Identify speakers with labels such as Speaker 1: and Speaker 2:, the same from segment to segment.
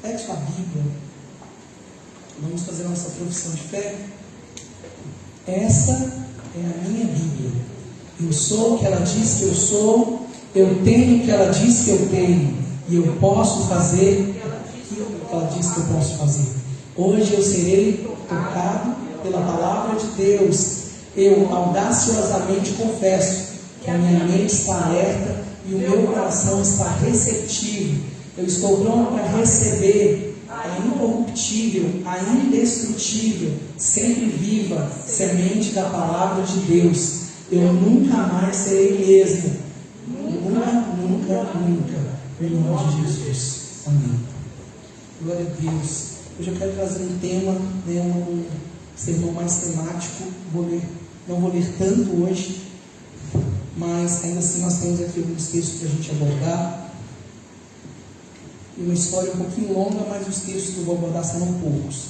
Speaker 1: Pegue sua Bíblia. Vamos fazer a nossa profissão de fé. Essa é a minha Bíblia. Eu sou o que ela diz que eu sou. Eu tenho o que ela diz que eu tenho. E eu posso fazer aquilo que ela diz que eu posso fazer. Hoje eu serei tocado pela palavra de Deus. Eu audaciosamente confesso que a minha mente está alerta e o meu coração está receptivo. Eu estou pronto para receber a incorruptível, a indestrutível, sempre viva semente da palavra de Deus. Eu nunca mais serei mesmo. Nunca. Em nome de Jesus. Amém. Glória a Deus. Hoje eu quero trazer um tema, um sermão mais temático. Não vou ler tanto hoje, mas ainda assim nós temos aqui alguns textos para a gente abordar. E uma história um pouquinho longa, mas os textos que eu vou abordar serão poucos.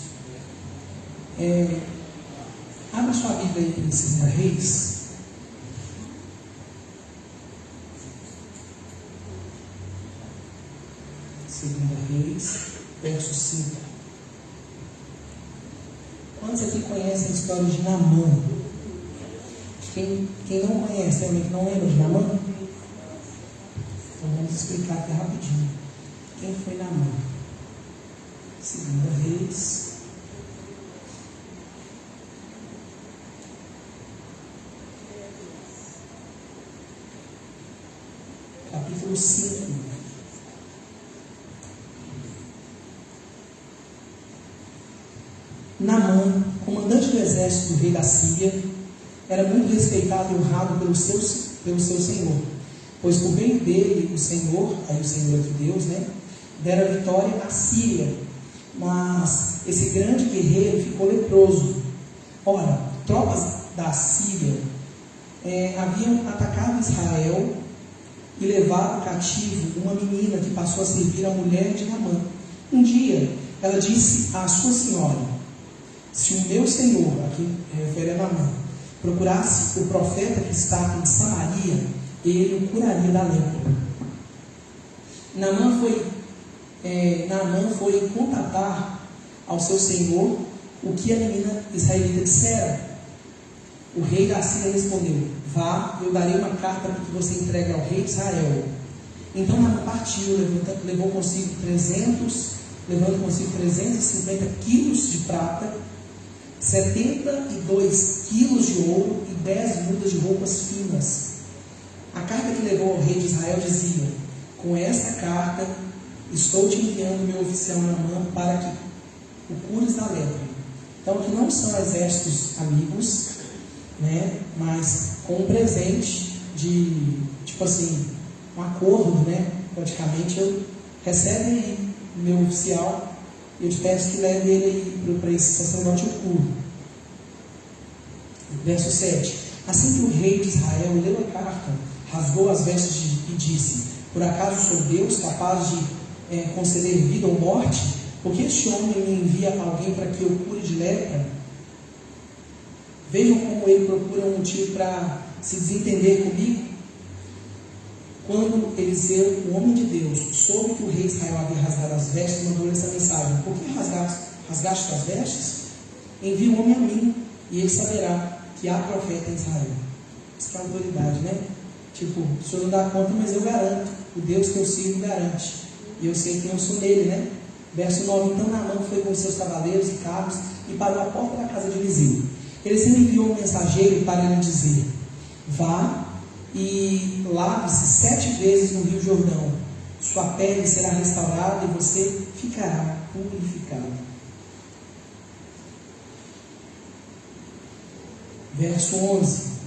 Speaker 1: Abra sua Bíblia aí em 2 Reis. Segunda Reis, verso 5. Quantos aqui conhecem a história de Naamã? Quem não conhece, realmente não lembra de Naamã? Então vamos explicar aqui rapidinho. Quem foi Naamã? Segunda Reis. Capítulo 5. Naamã, comandante do exército do rei da Síria, era muito respeitado e honrado pelo seu senhor, pois por meio dele, o Senhor aqui Deus, dera vitória à Síria. Mas esse grande guerreiro ficou leproso. Ora, tropas da Síria haviam atacado Israel e levado cativo uma menina que passou a servir a mulher de Naamã. Um dia, ela disse à sua senhora: se o meu senhor, aqui refere a Naamã, procurasse o profeta que está em Samaria, ele o curaria da lepra. Naamã foi contatar ao seu senhor o que a menina israelita dissera. O rei da Síria respondeu: vá, eu darei uma carta para que você entregue ao rei de Israel. Então Naamã partiu, levando consigo 350 quilos de prata, 72 quilos de ouro e 10 mudas de roupas finas. A carta que levou ao rei de Israel dizia: com esta carta estou te enviando meu oficial Naamã para que o cures da lepra. Então que não são exércitos amigos, mas com um presente de, um acordo, praticamente. Recebe aí meu oficial, eu te peço que leve ele aí para esse sacerdote oculto. Verso 7. Assim que o rei de Israel leu a carta, rasgou as vestes e disse: por acaso sou Deus capaz de conceder vida ou morte? Porque este homem me envia alguém para que eu cure de lepra? Vejam como ele procura um motivo para se desentender comigo. Quando Eliseu, o homem de Deus, soube que o rei de Israel havia rasgado as vestes, mandou-lhe essa mensagem: por que rasgaste as vestes? Envia o homem a mim, e ele saberá que há profeta em Israel. Isso que é autoridade, o senhor não dá conta, mas eu garanto. O Deus que eu sigo garante. E eu sei quem eu sou nele, Verso 9. Então Naamã foi com seus cavaleiros e carros e parou à porta da casa de Eliseu. Eliseu enviou um mensageiro para lhe dizer: vá e lave-se 7 vezes no rio Jordão. Sua pele será restaurada e você ficará purificado. Verso 11.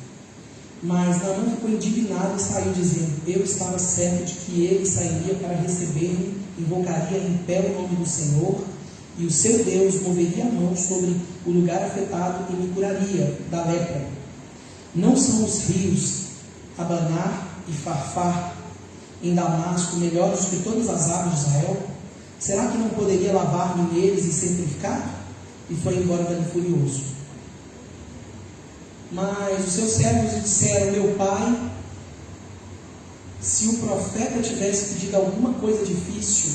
Speaker 1: Mas Naamã ficou indignado e saiu dizendo: eu estava certo de que ele sairia para receber-me, invocaria em pé o nome do Senhor, e o seu Deus moveria a mão sobre o lugar afetado e me curaria da lepra. Não são os rios Abaná e Farfar em Damasco melhores do que todas as águas de Israel? Será que não poderia lavar-me neles e ser purificado? E foi embora dali furioso. Mas os seus servos lhe disseram: meu pai, se o profeta tivesse pedido alguma coisa difícil,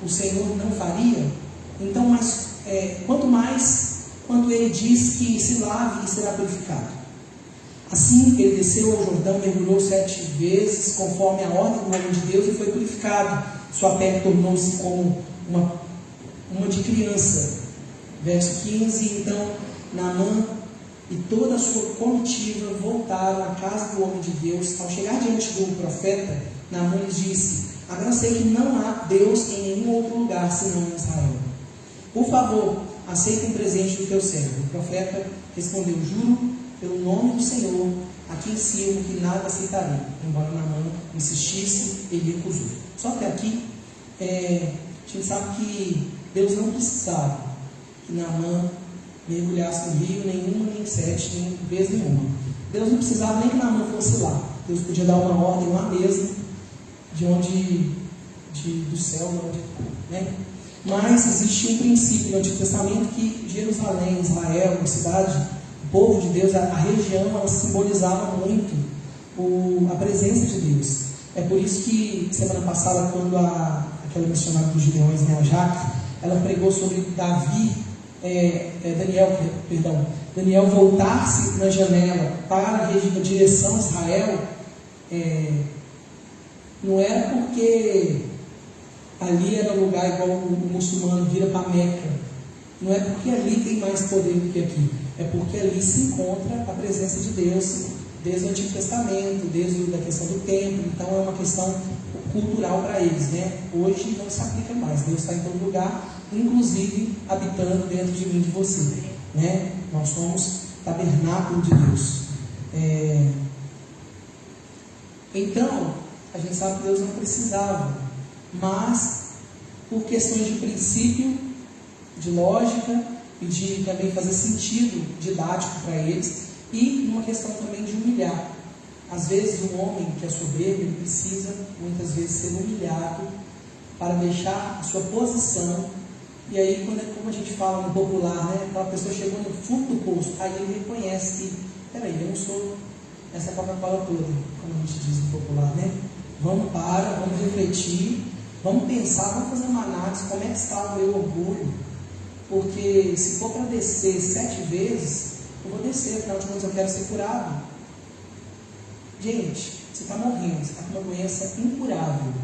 Speaker 1: o Senhor não faria? Então, quanto mais quando ele diz que se lave e será purificado. Assim, ele desceu ao Jordão, mergulhou 7 vezes, conforme a ordem do homem de Deus, e foi purificado. Sua pele tornou-se como uma de criança. Verso 15, então, Naamã e toda a sua comitiva voltaram à casa do homem de Deus. Ao chegar diante do profeta, Naamã lhes disse: agora sei que não há Deus em nenhum outro lugar senão em Israel. Por favor, aceita um presente do teu servo. O profeta respondeu: juro pelo nome do Senhor, a quem sirvo, que nada aceitarei. Embora Naamã insistisse, ele recusou. Só até aqui, a gente sabe que Deus não precisava que Naamã mergulhasse no rio, nenhuma, nem 7, nem vez nenhuma. Deus não precisava nem que Naamã fosse lá. Deus podia dar uma ordem lá mesmo, do céu, né? Mas existia um princípio no Antigo Testamento que Jerusalém, Israel, a cidade, o povo de Deus, a região, ela simbolizava muito a presença de Deus. É por isso que semana passada, quando aquela missionária dos Gideões, né, a Jaque, ela pregou sobre Daniel voltar-se na janela para a direção a Israel, não era porque ali era lugar igual o muçulmano vira para Meca, não é porque ali tem mais poder do que aqui, é porque ali se encontra a presença de Deus desde o Antigo Testamento, desde a questão do templo. Então é uma questão cultural para eles, né? Hoje não se aplica mais. Deus está em todo lugar, inclusive habitando dentro de mim e de você, né? Nós somos tabernáculo de Deus. Então a gente sabe que Deus não precisava, mas por questões de princípio, de lógica e de também fazer sentido didático para eles, e uma questão também de humilhar. Às vezes um homem que é soberbo, ele precisa muitas vezes ser humilhado para deixar a sua posição. E aí, como a gente fala no popular, né, aquela pessoa chegou no fundo do poço, aí ele reconhece que, peraí, eu não sou essa Coca-Cola toda, como a gente diz no popular, né? Vamos refletir, vamos pensar, vamos fazer uma análise, como é que está o meu orgulho, porque se for para descer 7 vezes, eu vou descer, afinal de contas eu quero ser curado. Gente, você está morrendo, você está com uma doença incurável.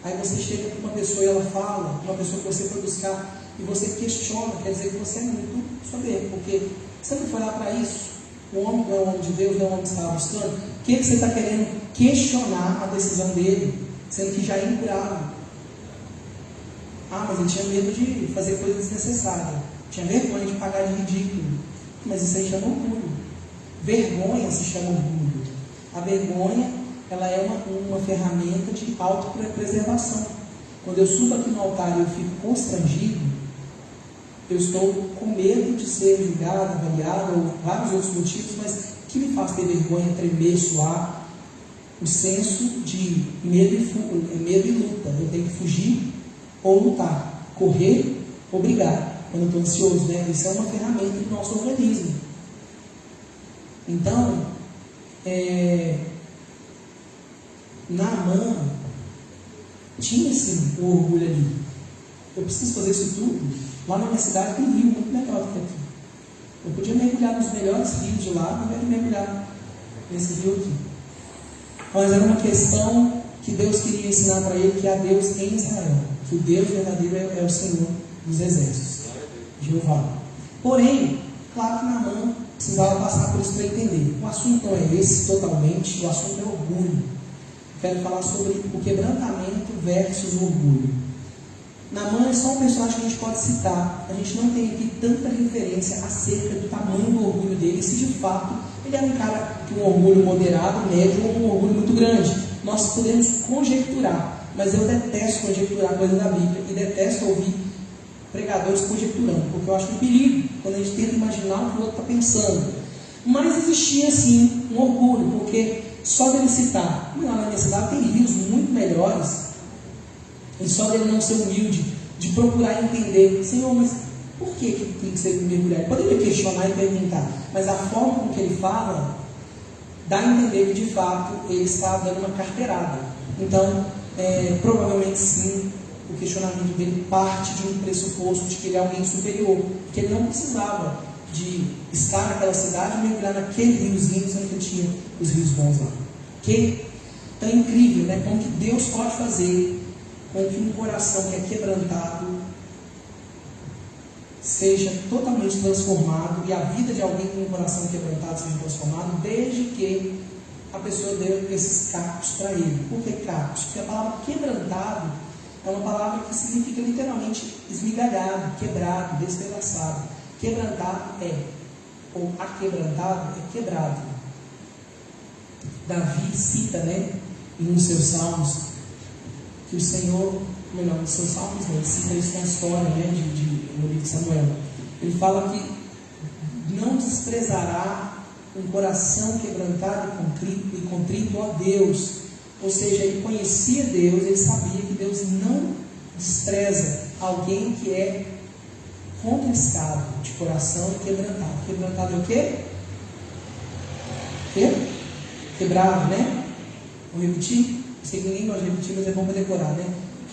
Speaker 1: Aí você chega para uma pessoa e ela fala, uma pessoa que você foi buscar, e você questiona, quer dizer que você é muito soberbo, porque você não foi lá para isso. O homem não é o homem de Deus, não é o homem que estava buscando. O que você está querendo questionar a decisão dele, sendo que já é incurável? Mas ele tinha medo de fazer coisa desnecessária, tinha vergonha de pagar de ridículo. Mas isso aí chama orgulho. Vergonha se chama orgulho. A vergonha, ela é uma ferramenta de autopreservação. Quando eu subo aqui no altar e eu fico constrangido, eu estou com medo de ser julgado, avaliado, ou vários outros motivos, mas o que me faz ter vergonha, tremer, suar? O senso de medo e luta. Eu tenho que fugir ou lutar, correr ou brigar. Quando eu estou ansioso, né? Isso é uma ferramenta do nosso organismo. Então, Naamã tinha sim o orgulho ali. Eu preciso fazer isso tudo. Lá na minha cidade tem rio muito melhor do que aqui. Eu podia mergulhar nos melhores rios de lá, ao invés de mergulhar nesse rio aqui. Mas era uma questão que Deus queria ensinar para ele, que há Deus em Israel, que o Deus verdadeiro é o Senhor dos exércitos, Jeová. Porém, claro que Naamã precisava passar por isso para entender. O assunto não é esse totalmente, o assunto é orgulho. Quero falar sobre o quebrantamento versus o orgulho. Naamã é só um personagem que a gente pode citar. A gente não tem aqui tanta referência acerca do tamanho do orgulho dele, se de fato ele era um cara com um orgulho moderado, médio ou um orgulho muito grande. Nós podemos conjecturar, mas eu detesto conjecturar coisas da Bíblia e detesto ouvir pregadores conjecturando, porque eu acho um perigo quando a gente tenta imaginar o que o outro está pensando. Mas existia sim um orgulho, porque só dele citar, lá na minha cidade tem rios muito melhores, e só dele não ser humilde, de procurar entender, Senhor, mas por que tem que ser mergulhado? Poderia questionar e perguntar, mas a forma com que ele fala dá a entender que de fato ele está dando uma carteirada. Então, provavelmente sim, o questionamento dele parte de um pressuposto de que ele é alguém superior, porque ele não precisava de estar naquela cidade e mergulhar naquele riozinho, sendo que ele tinha os rios bons lá. Que é incrível, né? Como que Deus pode fazer com que um coração que é quebrantado seja totalmente transformado, e a vida de alguém com um coração quebrantado seja transformado, desde que a pessoa deu esses cacos para ele. Por que cacos? Porque a palavra quebrantado é uma palavra que significa literalmente esmigalhado, quebrado, despedaçado. Quebrantado ou aquebrantado é quebrado. Davi cita, né, em um dos seus salmos, que o Senhor, melhor, nos seus salmos, né, ele cita isso na história, né, no livro de Samuel. Ele fala que não desprezará um coração quebrantado e contrito a Deus. Ou seja, ele conhecia Deus, ele sabia que Deus não despreza alguém que é contristado de coração e quebrantado. Quebrantado é o quê? Quebrado, né? Vamos repetir? Sei que ninguém gosta de repetir, mas é bom para decorar, né?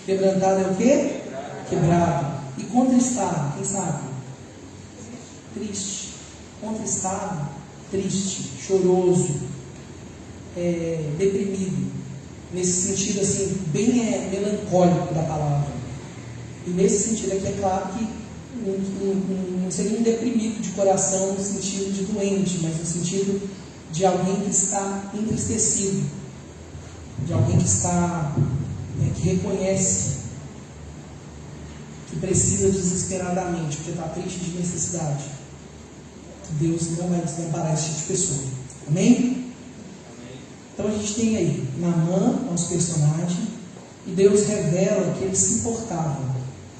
Speaker 1: Quebrantado é o quê? Quebrado. E contristado, quem sabe? Triste. Contristado, triste, choroso, deprimido. Nesse sentido assim, bem melancólico da palavra. E nesse sentido aqui é claro que não seria um deprimido de coração no sentido de doente, mas no sentido de alguém que está entristecido, de alguém que está, que reconhece que precisa desesperadamente, porque está triste de necessidade. Deus não vai desamparar esse tipo de pessoa. Amém? Então a gente tem aí Naamã, nosso personagem, e Deus revela que ele se importava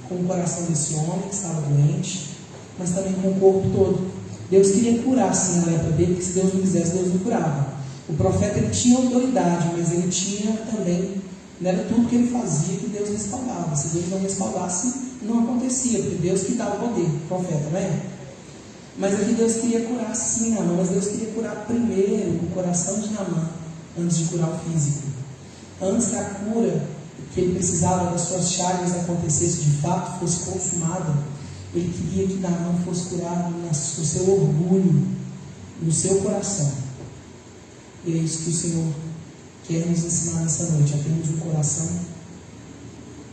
Speaker 1: com o coração desse homem que estava doente, mas também com o corpo todo. Deus queria curar sim a lepra dele, porque se Deus não quisesse, Deus não curava. O profeta ele tinha autoridade, mas ele tinha também, não era tudo que ele fazia que Deus respaldava. Se Deus não respaldasse, não acontecia, porque Deus que dava o poder, o profeta, não é? Mas aqui Deus queria curar sim Naamã, mas Deus queria curar primeiro o coração de Naamã, antes de curar o físico. Antes que a cura que ele precisava das suas chagas acontecesse de fato, fosse consumada, ele queria que Naamã fosse curado no seu orgulho, no seu coração. E é isso que o Senhor quer nos ensinar nessa noite, a termos um coração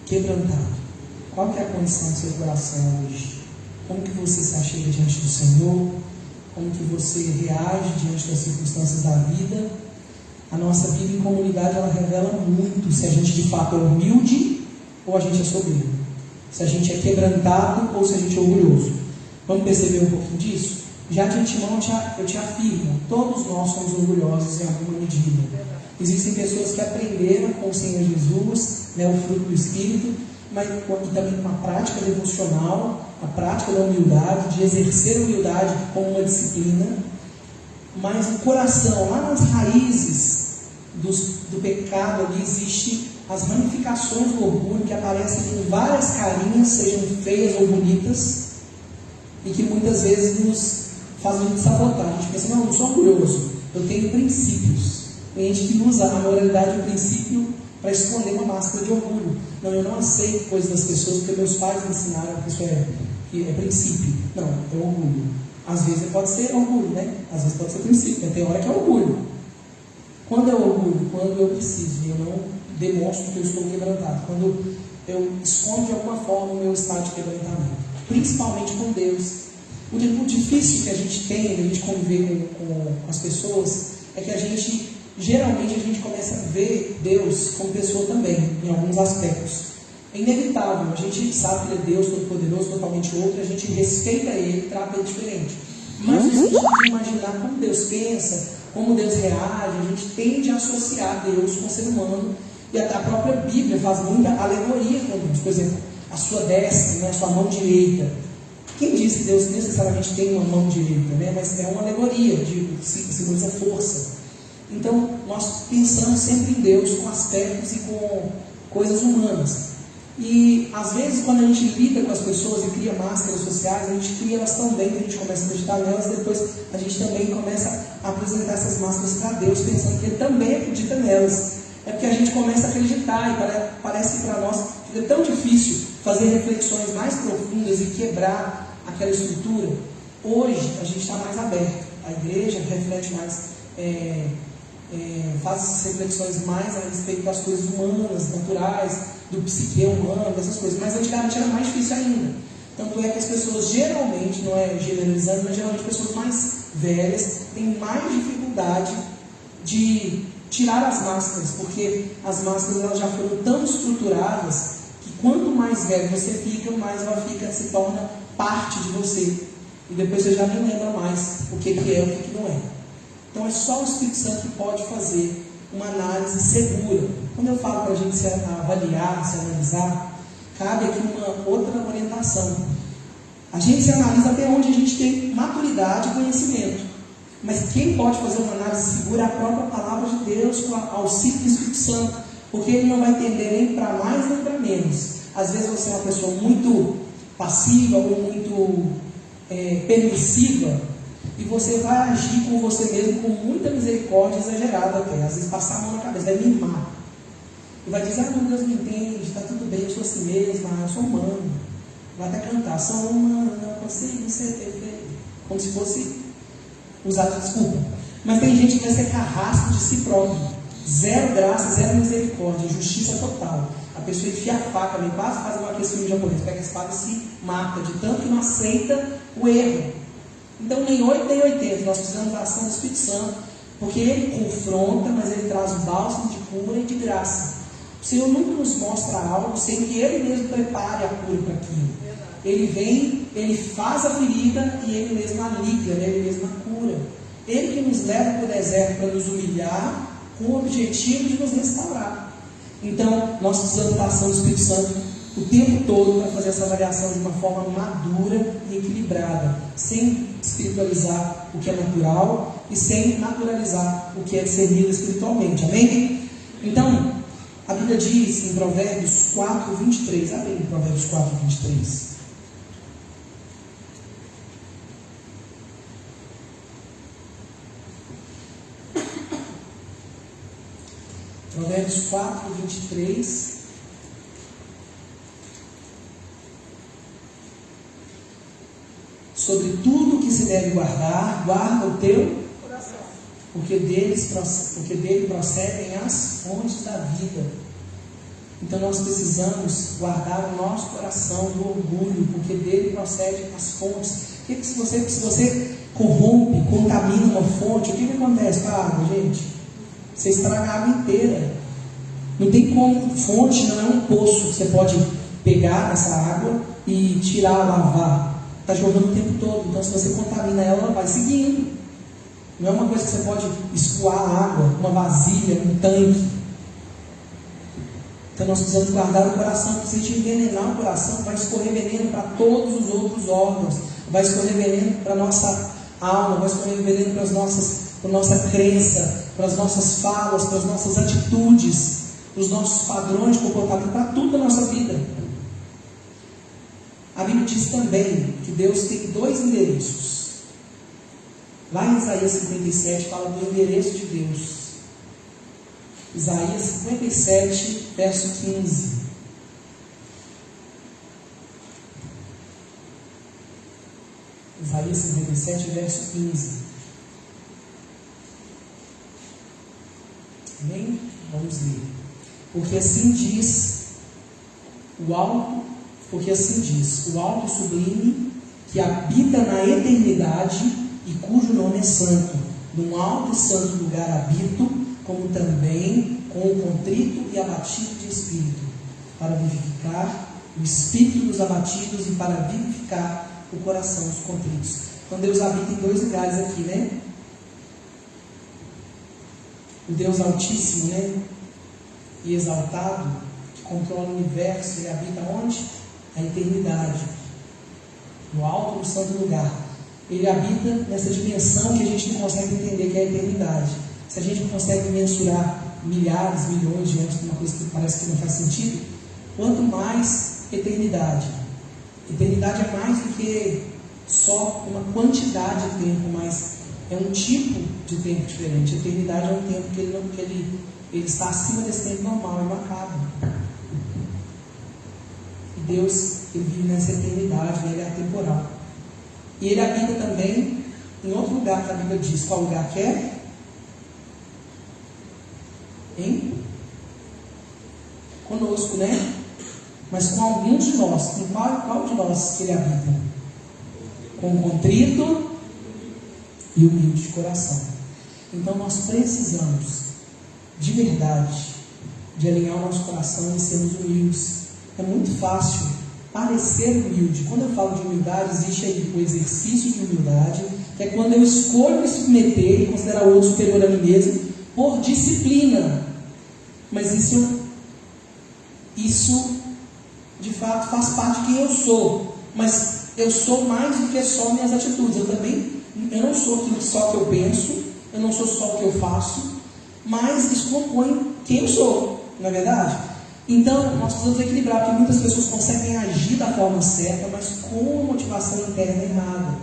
Speaker 1: quebrantado. Qual que é a condição do seu coração hoje? Como que você se achega diante do Senhor? Como que você reage diante das circunstâncias da vida? A nossa vida em comunidade, ela revela muito se a gente de fato é humilde ou a gente é soberbo, se a gente é quebrantado ou se a gente é orgulhoso. Vamos perceber um pouquinho disso? Já de antemão eu te afirmo, todos nós somos orgulhosos em alguma medida. Existem pessoas que aprenderam com o Senhor Jesus, né, o fruto do Espírito, mas também uma prática devocional, a prática da humildade, de exercer a humildade como uma disciplina. Mas no coração, lá nas raízes do pecado, ali existe as ramificações do orgulho que aparecem com várias carinhas, sejam feias ou bonitas, e que muitas vezes nos fazem a gente sabotar. A gente pensa, não, eu não sou orgulhoso, eu tenho princípios. Tem gente que usa a moralidade e o princípio para esconder uma máscara de orgulho. Não, eu não aceito coisas das pessoas porque meus pais me ensinaram que isso é princípio. Não, é orgulho. Às vezes pode ser orgulho, né? Às vezes pode ser princípio, mas tem hora que é orgulho. Quando é orgulho? Quando eu preciso e eu não demonstro que eu estou quebrantado. Quando eu escondo de alguma forma o meu estado de quebrantamento. Principalmente com Deus. O difícil que a gente tem, a gente conviver com as pessoas, é que geralmente a gente começa a ver Deus como pessoa também, em alguns aspectos. É inevitável, a gente sabe que Ele é Deus Todo-Poderoso, totalmente outro, a gente respeita Ele, trata Ele diferente. Mas se a gente imaginar como Deus pensa, como Deus reage, a gente tende a associar Deus com o ser humano, e a própria Bíblia faz muita alegoria com Deus. Por exemplo, a sua destra, né, a sua mão direita. Quem diz que Deus necessariamente tem uma mão direita, né? Mas é uma alegoria, simboliza força. Então, nós pensamos sempre em Deus com aspectos e com coisas humanas. E, às vezes, quando a gente lida com as pessoas e cria máscaras sociais, a gente cria elas tão bem que a gente começa a acreditar nelas, depois a gente também começa a apresentar essas máscaras para Deus, pensando que Ele também acredita nelas. É porque a gente começa a acreditar e parece que para nós é tão difícil fazer reflexões mais profundas e quebrar aquela estrutura. Hoje a gente está mais aberto, a igreja reflete mais, faz essas reflexões mais a respeito das coisas humanas, naturais, do psique humano, dessas coisas, mas antigamente era mais difícil ainda. Tanto é que as pessoas geralmente, não é generalizando, mas geralmente pessoas mais velhas têm mais dificuldade de tirar as máscaras, porque as máscaras elas já foram tão estruturadas que quanto mais velho você fica, mais ela se torna parte de você. E depois você já nem lembra mais o que é e o que não é. Então é só o Espírito Santo que pode fazer uma análise segura. Quando eu falo para a gente se avaliar, se analisar, cabe aqui uma outra orientação. A gente se analisa até onde a gente tem maturidade e conhecimento. Mas quem pode fazer uma análise segura é a própria palavra de Deus, com o auxílio do Espírito Santo. Porque ele não vai entender nem para mais nem para menos. Às vezes você é uma pessoa muito passiva ou muito permissiva, e você vai agir com você mesmo com muita misericórdia exagerada até. Às vezes passar a mão na cabeça, vai mimar. E vai dizer, não, Deus me entende, está tudo bem, eu sou assim mesmo, eu sou humano. Vai até cantar, sou humano, não consigo ser perfeito. Como se fosse usar desculpa. Mas tem gente que vai ser carrasco de si próprio. Zero graça, zero misericórdia, justiça total. A pessoa enfia a faca, vem quase faz igual aquele filme japonês, pega a espada e se mata, de tanto que não aceita o erro. Então nem 8 nem 80, nós precisamos da ação do Espírito Santo, porque ele confronta, mas ele traz o bálsamo de cura e de graça. O Senhor nunca nos mostra algo sem que ele mesmo prepare a cura para aquilo. Ele vem, ele faz a ferida e ele mesmo a liga, ele mesmo a cura. Ele que nos leva para o deserto para nos humilhar, com o objetivo de nos restaurar. Então, nós precisamos da ação do Espírito Santo o tempo todo para fazer essa avaliação de uma forma madura e equilibrada, sem espiritualizar o que é natural e sem naturalizar o que é discernido espiritualmente. Amém? Então, a Bíblia diz em Provérbios 4, 23. Abre em Provérbios 4, 23. Provérbios 4, 23. Sobre tudo que se deve guardar, guarda o teu coração, porque dele procedem as fontes da vida. Então nós precisamos guardar o nosso coração do orgulho, porque dele procedem as fontes. Que se você corrompe, contamina uma fonte, o que acontece com a água, gente? Você estraga a água inteira. Não tem como, fonte não é um poço que você pode pegar essa água e tirar, lavar. Está jogando o tempo todo. Então se você contamina ela, ela vai seguindo. Não é uma coisa que você pode escoar a água, uma vasilha, um tanque. Então nós precisamos guardar o coração, porque se a gente envenenar o coração, vai escorrer veneno para todos os outros órgãos, vai escorrer veneno para a nossa alma, vai escorrer veneno para a nossa crença, para as nossas falas, para as nossas atitudes, para os nossos padrões de comportamento, para tudo da nossa vida. A Bíblia diz também que Deus tem 2 endereços. Lá em Isaías 57 fala do endereço de Deus. Isaías 57, verso 15. Isaías 57, verso 15. Amém? Vamos ler. Porque assim diz o alto e sublime, que habita na eternidade e cujo nome é santo. Num alto e santo lugar habito, como também com o contrito e abatido de espírito, para vivificar o espírito dos abatidos e para vivificar o coração dos contritos. Então Deus habita em 2 lugares aqui, né? O Deus Altíssimo, né? E exaltado, que controla o universo, ele habita onde? A eternidade, no alto do santo lugar. Ele habita nessa dimensão que a gente não consegue entender, que é a eternidade. Se a gente não consegue mensurar milhares, milhões de anos, uma coisa que parece que não faz sentido, quanto mais eternidade. Eternidade é mais do que só uma quantidade de tempo, mas é um tipo de tempo diferente. A eternidade é um tempo que ele está acima desse tempo normal, ele não acaba. Deus, Ele vive nessa eternidade, né? Ele é atemporal. E Ele habita também em outro lugar que a Bíblia diz. Qual lugar que é? Conosco, né? Mas com alguns de nós. Com qual de nós que Ele habita? Com o contrito e humilde de coração. Então nós precisamos, de verdade, de alinhar o nosso coração e sermos humildes. É muito fácil parecer humilde. Quando eu falo de humildade, existe aí o exercício de humildade, que é quando eu escolho me submeter e considerar o outro superior a mim mesmo por disciplina. Mas isso de fato faz parte de quem eu sou. Mas eu sou mais do que só minhas atitudes. Eu não sou aquilo só que eu penso, eu não sou só o que eu faço, mas isso compõe quem eu sou, não é verdade? Então, nós precisamos equilibrar, porque muitas pessoas conseguem agir da forma certa, mas com a motivação interna errada.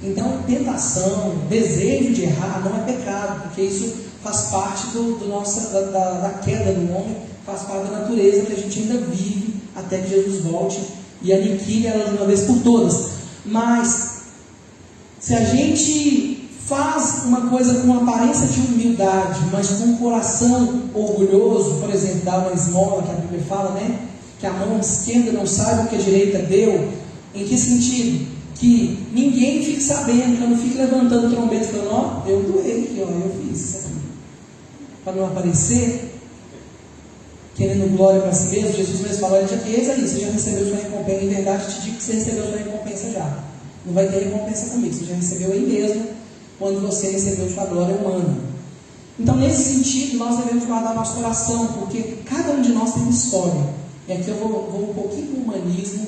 Speaker 1: Então, tentação, desejo de errar não é pecado, porque isso faz parte da queda do homem, faz parte da natureza que a gente ainda vive até que Jesus volte e aniquile ela de uma vez por todas. Mas, se a gente faz uma coisa com aparência de humildade, mas com um coração orgulhoso, por exemplo, dar uma esmola, que a Bíblia fala, né? Que a mão esquerda não saiba o que a direita deu. Em que sentido? Que ninguém fique sabendo, que eu não fique levantando trombeta e falando, ó, eu doei aqui, ó, eu fiz isso aqui. Para não aparecer, querendo glória para si mesmo, Jesus mesmo falou, eis aí, você já recebeu sua recompensa. Em verdade, te digo que você recebeu sua recompensa já. Não vai ter recompensa comigo, você já recebeu aí mesmo, quando você recebeu sua glória humana. Então, nesse sentido, nós devemos guardar nosso coração, porque cada um de nós tem uma história. E aqui eu vou um pouquinho do humanismo,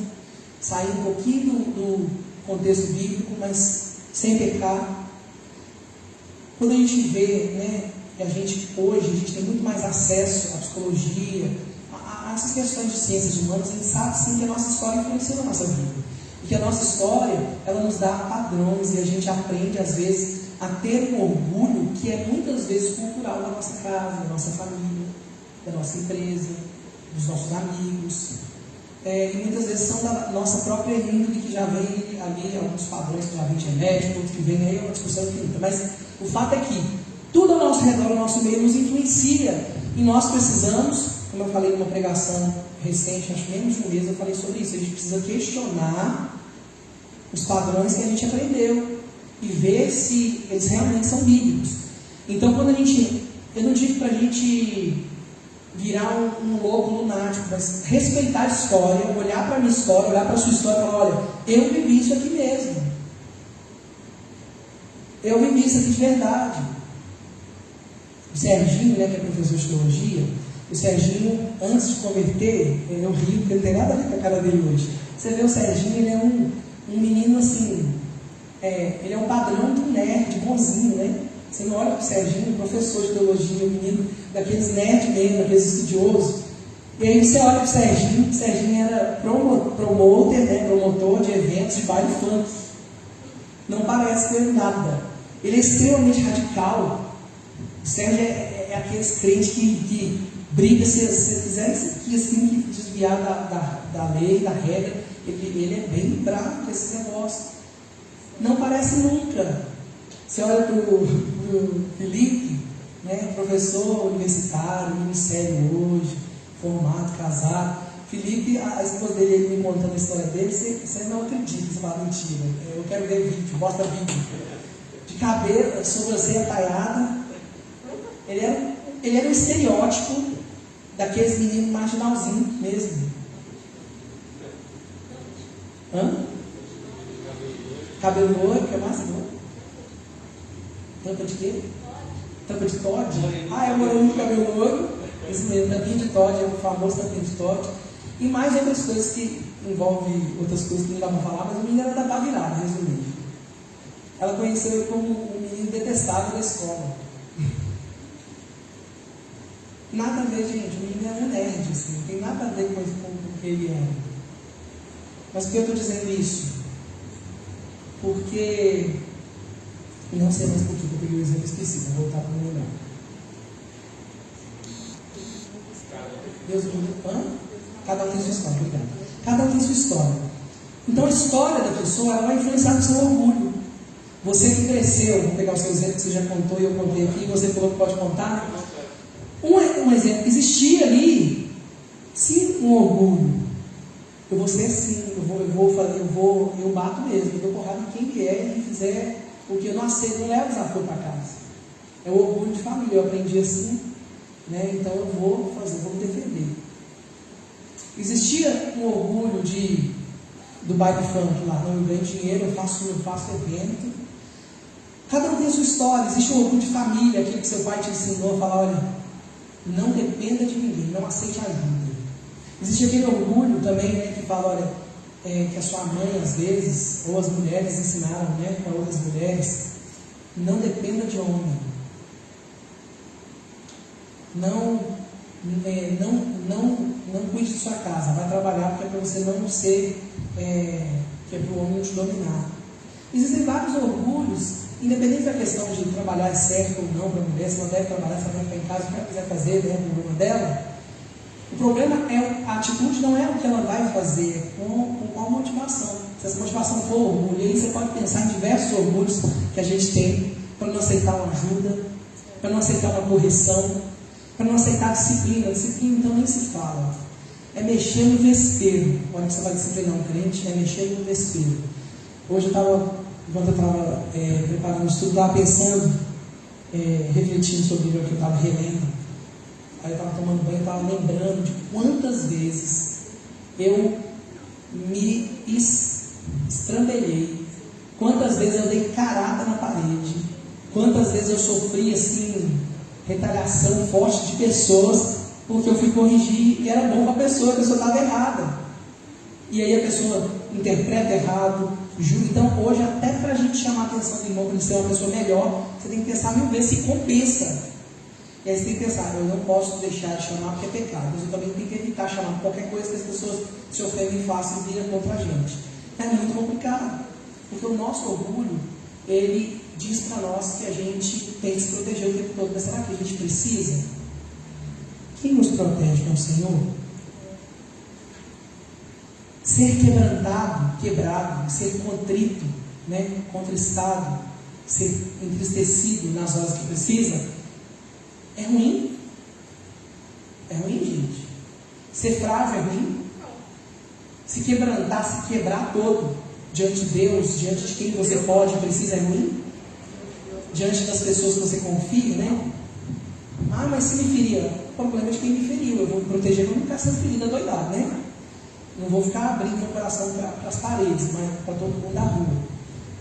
Speaker 1: sair um pouquinho do contexto bíblico, mas sem pecar. Quando a gente vê, né, que hoje a gente tem muito mais acesso à psicologia, a essas questões de ciências humanas, a gente sabe sim que a nossa história influencia na nossa vida. E que a nossa história, ela nos dá padrões, e a gente aprende às vezes a ter um orgulho que é muitas vezes cultural da nossa casa, da nossa família, da nossa empresa, dos nossos amigos. E muitas vezes são da nossa própria índole, que já vem ali alguns padrões que já vem genéticos, outros que vem aí, é uma discussão infinita. Mas o fato é que tudo ao nosso redor, ao nosso meio, nos influencia. E nós precisamos, como eu falei numa pregação recente, acho que menos de um mês eu falei sobre isso, a gente precisa questionar os padrões que a gente aprendeu e ver se eles realmente são bíblicos. Então, eu não digo para a gente virar um louco lunático, mas respeitar a história, olhar para a minha história, olhar para a sua história e falar, olha, eu vivi isso aqui mesmo. Eu vivi isso aqui de verdade. O Serginho, né, que é professor de teologia, o Serginho, antes de converter, eu rio, porque não tem nada a ver com a cara dele hoje. Você vê o Serginho, ele é um menino assim, ele é um padrão do nerd, bonzinho, né? Você não olha para o Serginho, professor de teologia, um menino daqueles nerds mesmo, daqueles estudiosos. E aí você olha para o Serginho era promotor de eventos de baile funk. Não parece ter nada. Ele é extremamente radical. O Sérgio é aqueles crentes que briga se fizer isso aqui, assim, que desviar da lei, da regra. Ele é bem bravo com esse negócio. Não parece nunca. Você olha para o Felipe, né, professor universitário, ministério hoje, formado, casado. Felipe, a esposa dele, ele me contando a história dele, você não acredita, você fala, mentira. Eu quero ver vídeo, bota vídeo. De cabelo, sobrancelha taiada. Ele era um estereótipo daqueles meninos marginalzinhos mesmo. Cabelo loiro, que é mais loiro. Tampa de quê? Tampa de Todd? É o moreno com cabelo loiro. Esse mesmo, tampinha de Todd, é o famoso tampinha de Todd. E mais outras coisas que envolvem outras coisas que não dá para falar, mas o menino era da pá virada, resumindo. Ela conheceu ele como um menino detestável da escola. Nada a ver, gente, o menino era um nerd, assim, não tem nada a ver com o que ele era. Mas por que eu estou dizendo isso? Porque, não sei mais por que eu peguei o exemplo específico, vou voltar para o meu. Deus, cada um tem sua história, obrigado. Cada um tem sua história. Então a história da pessoa, ela vai influenciar no seu orgulho. Você que cresceu, vou pegar o seu exemplo que você já contou e eu contei aqui, você falou que pode contar. Um exemplo, existia ali, sim, um orgulho. Eu vou ser assim, eu bato mesmo, eu dou porrada em quem vier e fizer o que eu não aceito, não levo desafio para casa. É o orgulho de família, eu aprendi assim, né? Então eu vou me defender. Existia um orgulho do baile funk lá, não, eu ganho dinheiro, eu faço evento. Cada um tem a sua história. Existe um orgulho de família, aquilo que seu pai te ensinou a falar, olha, não dependa de ninguém, não aceite ajuda. Existe aquele orgulho também, né, que fala, olha, que a sua mãe às vezes, ou as mulheres ensinaram, né, para outras mulheres, não dependa de homem. Não cuide de sua casa, vai trabalhar porque é para você não ser, que é para o homem não te dominar. Existem vários orgulhos, independente da questão de trabalhar é certo ou não para a mulher, se ela deve trabalhar, se ela deve ficar em casa, o que ela quiser fazer, né, o problema dela. O problema é, a atitude não é o que ela vai fazer, é com qual motivação. Se essa motivação for orgulho, aí você pode pensar em diversos orgulhos que a gente tem para não aceitar uma ajuda, para não aceitar uma correção, para não aceitar disciplina. Disciplina então nem se fala. É mexer no vespeiro. Olha que você vai disciplinar um crente, é mexer no vespeiro. Hoje eu estava, enquanto eu estava preparando o estudo, estava pensando, refletindo sobre o que eu estava relendo. Aí eu estava tomando banho, estava lembrando de quantas vezes eu me estrambelhei, quantas vezes eu dei carada na parede, quantas vezes eu sofri assim, retaliação forte de pessoas, porque eu fui corrigir e era bom para a pessoa estava errada. E aí a pessoa interpreta errado, jura. Então hoje, até para a gente chamar a atenção do irmão para ele ser uma pessoa melhor, você tem que pensar 1000 vezes se compensa. E aí você tem que pensar, eu não posso deixar de chamar porque é pecado, mas eu também tenho que evitar chamar qualquer coisa que as pessoas se ofendem fácil e viram contra a gente. É muito complicado, porque o nosso orgulho, ele diz para nós que a gente tem que se proteger o tempo todo. Mas será que a gente precisa? Quem nos protege é o Senhor? Ser quebrado, ser contrito, né? Contristado, ser entristecido nas horas que precisa, é ruim? É ruim, gente? Ser frágil é ruim? Se quebrantar, se quebrar todo diante de Deus, diante de quem você pode e precisa, é ruim? Diante das pessoas que você confia, né? Ah, mas se me ferir, o problema é de quem me feriu. Eu vou me proteger para não ficar sendo ferida doidado, né? Não vou ficar abrindo meu coração para as paredes, mas para todo mundo da rua.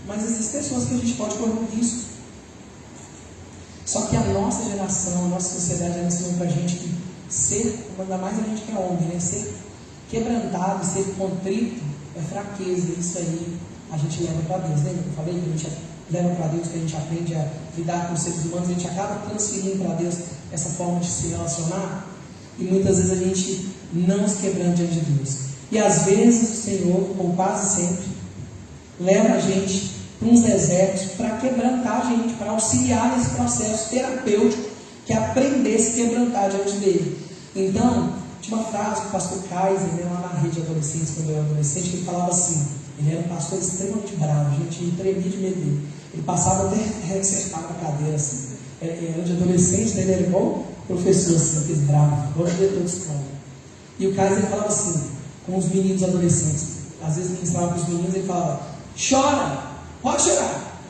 Speaker 1: Mas existem pessoas que a gente pode correr um risco. Só que a nossa geração, a nossa sociedade, ela ensinou para a gente que ser, ainda mais a gente que é homem, né? Ser quebrantado, ser contrito é fraqueza. Isso aí a gente leva para Deus. Lembra que eu falei que a gente leva para Deus, que a gente aprende a lidar com os seres humanos, a gente acaba transferindo para Deus essa forma de se relacionar, e muitas vezes a gente não se quebranta diante de Deus. E às vezes o Senhor, ou quase sempre, leva a gente para uns desertos para quebrantar a gente, para auxiliar nesse processo terapêutico, que é aprender a se quebrantar diante dele. Então, tinha uma frase que o pastor Kaiser, né, lá na rede de adolescentes, quando eu era adolescente, que ele falava assim, ele era um pastor extremamente bravo, a gente tremia de medo dele. Ele passava até acertar a cadeira assim. Era de adolescente, né? Ele era igual professor, assim, aquele bravo, igual diretor de escola. E o Kaiser falava assim, com os meninos adolescentes. Às vezes ele ensinava para os meninos, ele falava, chora! Pode chorar.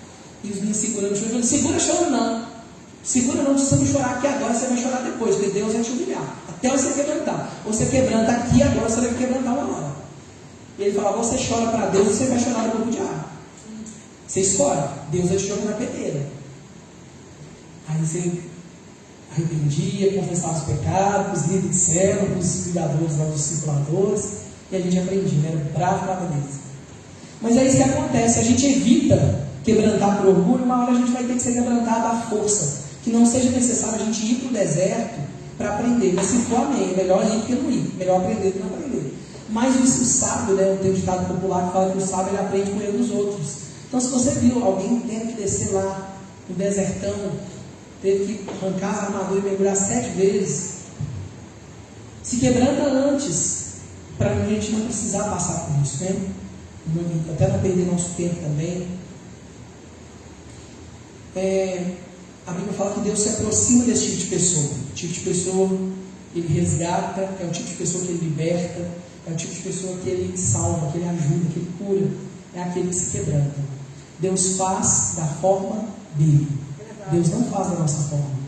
Speaker 1: E os meninos segurando o choro, falando, segura choro não. Segura não, se você não chorar aqui agora, você vai chorar depois, porque Deus vai te humilhar. Até você quebrantar. Ou você quebranta aqui, agora você vai quebrantar uma hora. E ele falava, você chora para Deus, você vai chorar no corpo de ar. Você escolhe, Deus vai te jogar na peneira. Aí você arrependia, confessava os pecados, os líderes de célula, os cuidadores, os discipuladores, e a gente aprendia, era bravo para Deus. Mas é isso que acontece, a gente evita quebrantar por orgulho, uma hora a gente vai ter que ser quebrantado à força, que não seja necessário a gente ir para o deserto para aprender, mas se for amém, é melhor ir que não ir, melhor aprender do que não aprender. Mas o sábio, né, tem um ditado popular que fala que o sábio ele aprende com o erro dos outros. Então se você viu alguém tendo que descer lá no desertão, teve que arrancar as armaduras e mergulhar 7 vezes, se quebranta antes, para a gente não precisar passar por isso, né? Até não perder nosso tempo também. A Bíblia fala que Deus se aproxima desse tipo de pessoa. O tipo de pessoa que Ele resgata, é o tipo de pessoa que Ele liberta, é o tipo de pessoa que Ele salva, que Ele ajuda, que Ele cura, é aquele que se quebranta. Deus faz da forma dele. Deus não faz da nossa forma.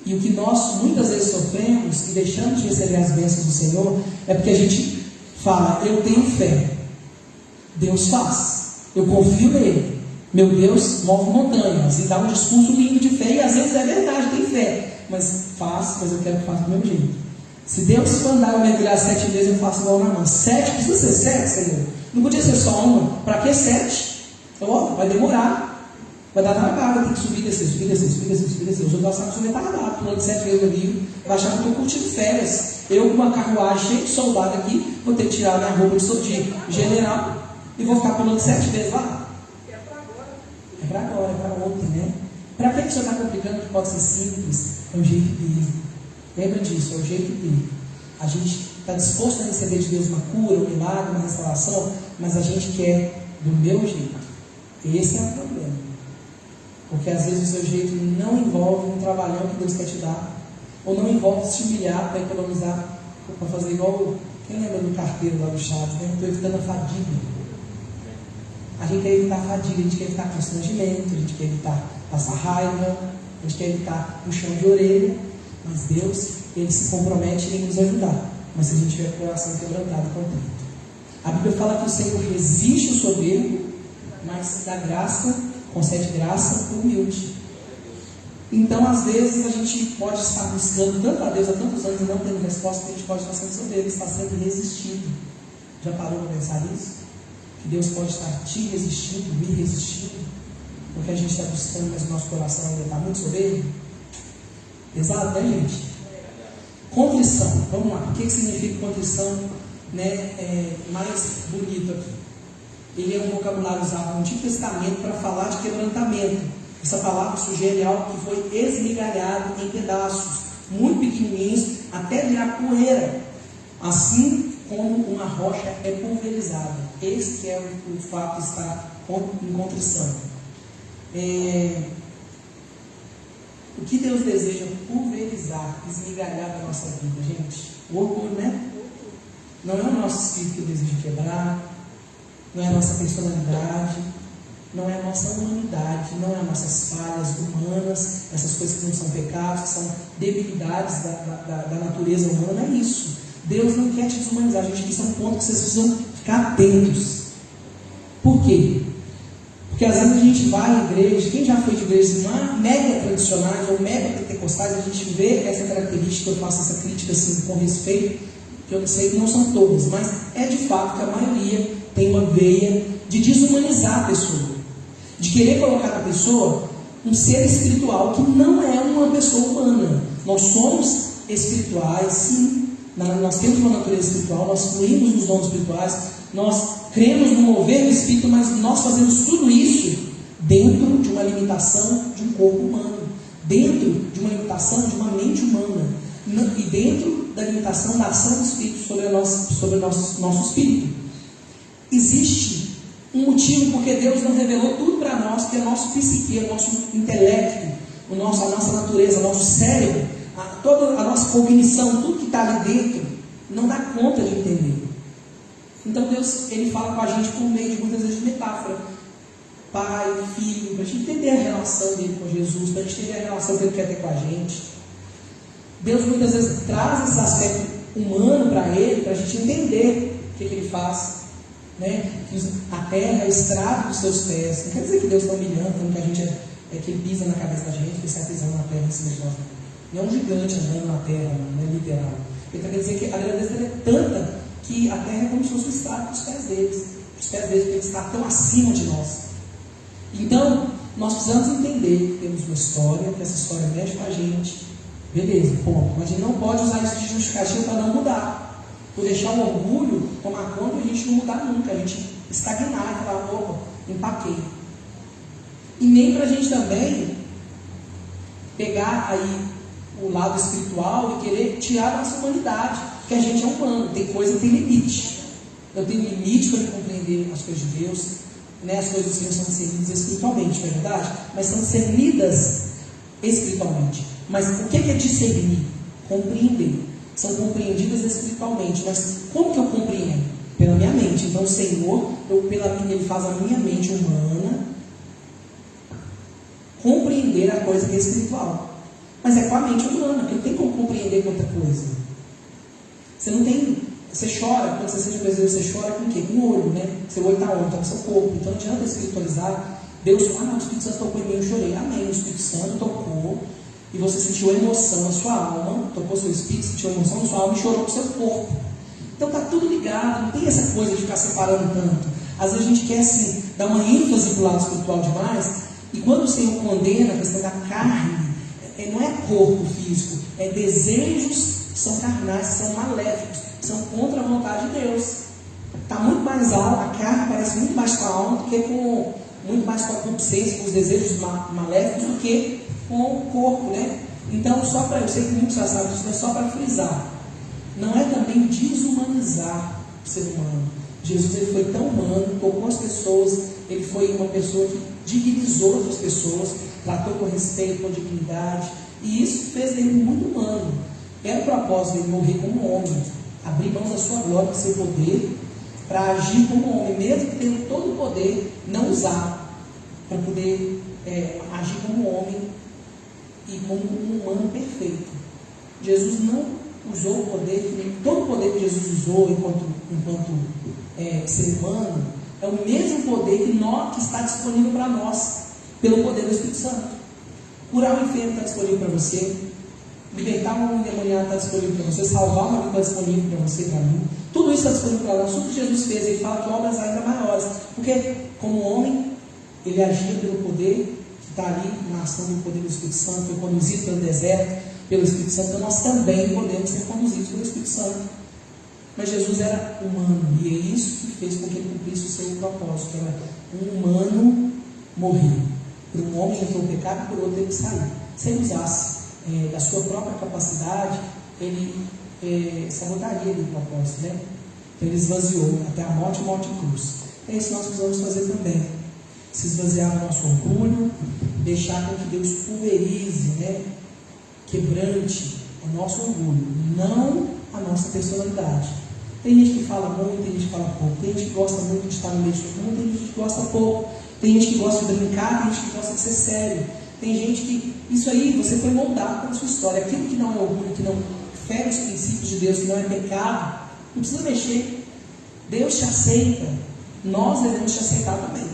Speaker 1: E o que nós muitas vezes sofremos e deixamos de receber as bênçãos do Senhor é porque a gente fala, eu tenho fé. Deus faz. Eu confio nele. Meu Deus move montanhas. E dá um discurso lindo de fé. E às vezes é verdade, tem fé. Mas faz, mas eu quero que faça do meu jeito. Se Deus mandar eu mergulhar 7 vezes, eu faço igual na mão. 7, precisa ser 7, Senhor. Não podia ser só uma. Para que 7? Então, vai demorar. Vai dar trabalho, tem que subir, descer, subir, descer, subir, descer, subir, descer. Os outros acham que eu sou retardado, pulando 7 vezes no rio, vai achar que eu estou curtindo férias. Eu, com uma carruagem cheia de soldado aqui, vou ter que tirar minha roupa de general e vou ficar pulando 7 vezes lá. É para agora, é para ontem, né? Para que o senhor está complicando que pode ser simples? É o jeito dele. Lembra disso, é o jeito dele. A gente está disposto a receber de Deus uma cura, um milagre, uma restauração, mas a gente quer do meu jeito. Esse é o problema. Porque às vezes o seu jeito não envolve um trabalhão que Deus quer te dar, ou não envolve se humilhar para economizar, para fazer igual, quem lembra do carteiro lá do Chaves, né? Estou evitando a fadiga. A gente quer evitar a fadiga, a gente quer evitar constrangimento, a gente quer evitar passar raiva, a gente quer evitar puxão de orelha, mas Deus, Ele se compromete em nos ajudar, mas se a gente tiver o coração quebrantado e contrito. A Bíblia fala que o Senhor resiste o soberbo, mas dá graça, concede graça ao humilde. Então, às vezes, a gente pode estar buscando tanto a Deus há tantos anos e não tendo resposta, que a gente pode estar sendo soberbo, está sendo resistido. Já parou para pensar nisso? Que Deus pode estar te resistindo, me resistindo, porque a gente está buscando, mas o nosso coração ainda está muito soberbo. Pesado, né, gente? Contrição, vamos lá. O que significa contrição, né, mais bonito aqui? Ele é um vocabulário usado no Antigo Testamento para falar de quebrantamento. Essa palavra sugere algo que foi esmigalhado em pedaços, muito pequenininhos, até virar poeira. Assim como uma rocha é pulverizada. Esse que é o fato de estar em contrição. O que Deus deseja pulverizar, esmigalhar da nossa vida, gente? O orgulho, né? Não é o nosso espírito que deseja quebrar, não é a nossa personalidade, não é a nossa humanidade, não é as nossas falhas humanas, essas coisas que não são pecados, que são debilidades da natureza humana, não é isso. Deus não quer te desumanizar, gente, isso é um ponto que vocês precisam ficar atentos. Por quê? Porque às vezes a gente vai à igreja, quem já foi de igrejas mega tradicionais ou mega pentecostais, a gente vê essa característica, eu faço essa crítica assim com respeito, que eu sei que não são todas, mas é de fato que a maioria tem uma veia de desumanizar a pessoa, de querer colocar na pessoa um ser espiritual que não é uma pessoa humana. Nós somos espirituais, sim, nós temos uma natureza espiritual, nós fluímos nos dons espirituais, nós cremos no mover do Espírito, mas nós fazemos tudo isso dentro de uma limitação de um corpo humano, dentro de uma limitação de uma mente humana, e dentro da limitação da ação do Espírito sobre o nosso espírito. Existe um motivo porque Deus não revelou tudo para nós, que é o nosso psique, o nosso intelecto, a nossa natureza, o nosso cérebro, toda a nossa cognição, tudo que está ali dentro, não dá conta de entender. Então Deus, Ele fala com a gente por meio de muitas vezes de metáfora. Pai, filho, para a gente entender a relação dele com Jesus, para a gente entender a relação que Ele quer ter com a gente. Deus muitas vezes traz esse aspecto humano para Ele, para a gente entender o que Ele faz. Né? A terra é o estrado dos seus pés. Não quer dizer que Deus está humilhando, falando que a gente que Ele pisa na cabeça da gente, que Ele sai pisando na terra em cima de nós. Não é um gigante andando na terra, não é literal. Ele está querendo dizer que a grandeza dele é tanta que a terra é como se fosse o estrado dos pés deles. Os pés deles, porque Ele está tão acima de nós. Então, nós precisamos entender que temos uma história, que essa história mexe com a gente. Beleza, ponto. Mas a gente não pode usar isso de justificativo para não mudar. Por deixar o orgulho tomar conta e a gente não mudar nunca, a gente estagnar e falar, opa, empaquei. E nem para a gente também pegar aí o lado espiritual e querer tirar a nossa humanidade. Porque a gente é humano, tem coisa que tem limite. Eu tenho limite para compreender as coisas de Deus, né? As coisas do Senhor são discernidas espiritualmente, não é verdade? Mas são discernidas espiritualmente. Mas o que é discernir? Compreender. São compreendidas espiritualmente. Mas como que eu compreendo? Pela minha mente. Então o Senhor, Ele faz a minha mente humana compreender a coisa que é espiritual. Mas é com a mente humana, porque não tem como compreender com outra coisa. Você não tem. Você chora, quando você sente prazer, você chora com o quê? Com o olho, né? Seu olho está onde? Está no seu corpo. Então não adianta espiritualizar. Deus, o Espírito Santo tocou em mim, eu chorei. Amém. O Espírito Santo tocou e você sentiu emoção na sua alma, tocou seu espírito, sentiu emoção na sua alma e chorou com o seu corpo. Então está tudo ligado, não tem essa coisa de ficar separando tanto. Às vezes a gente quer assim, dar uma ênfase para o lado espiritual demais, e quando o Senhor condena a questão da carne, não é corpo físico, é desejos que são carnais, que são maléficos, que são contra a vontade de Deus. Está muito mais alto, a carne parece muito mais com a alma do que com, muito mais com a concupiscência, com os desejos maléficos do que com o corpo, né? Então, eu sei que muitos já sabem disso, mas só para frisar, não é também desumanizar o ser humano. Jesus, ele foi tão humano, tocou as pessoas, ele foi uma pessoa que dignizou outras pessoas, tratou com respeito, com dignidade, e isso fez dele muito humano. Era o propósito dele morrer como homem, abrir mão da sua glória, do seu poder, para agir como homem, mesmo tendo todo o poder, não usar, para poder agir como homem e como um humano perfeito. Jesus não usou o poder, todo o poder que Jesus usou enquanto ser humano, é o mesmo poder que está disponível para nós, pelo poder do Espírito Santo. Curar o enfermo está disponível para você, libertar um endemoniado está disponível para você, salvar uma vida está disponível para você, para mim. Tudo isso está disponível para nós. Tudo que Jesus fez, ele fala que obras ainda maiores, porque como homem, ele agia pelo poder que está ali na ação do poder do Espírito Santo, foi conduzido pelo deserto, pelo Espírito Santo. Então nós também podemos ser conduzidos pelo Espírito Santo. Mas Jesus era humano, e é isso que fez com que ele cumprisse o seu propósito. Era um humano morrer. Por um homem entrou o pecado e por outro ele saiu. Se ele usasse da sua própria capacidade, ele sabotaria o propósito, né? Então ele esvaziou até a morte e morte e cruz. É isso que nós precisamos fazer também. Se esvaziar do nosso orgulho, deixar com que Deus pulverize, né? Quebrante o nosso orgulho, não a nossa personalidade. Tem gente que fala muito, tem gente que fala pouco, tem gente que gosta muito de estar no meio de todo mundo, tem gente que gosta pouco, tem gente que gosta de brincar, tem gente que gosta de ser sério, tem gente que, isso aí você foi moldado pela sua história. Aquilo que não é orgulho, que não fere os princípios de Deus, que não é pecado, não precisa mexer. Deus te aceita, nós devemos te aceitar também,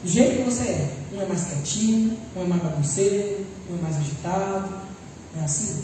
Speaker 1: do jeito que você é. Um é mais quietinho, um é mais bagunceiro, um é mais agitado, não é assim?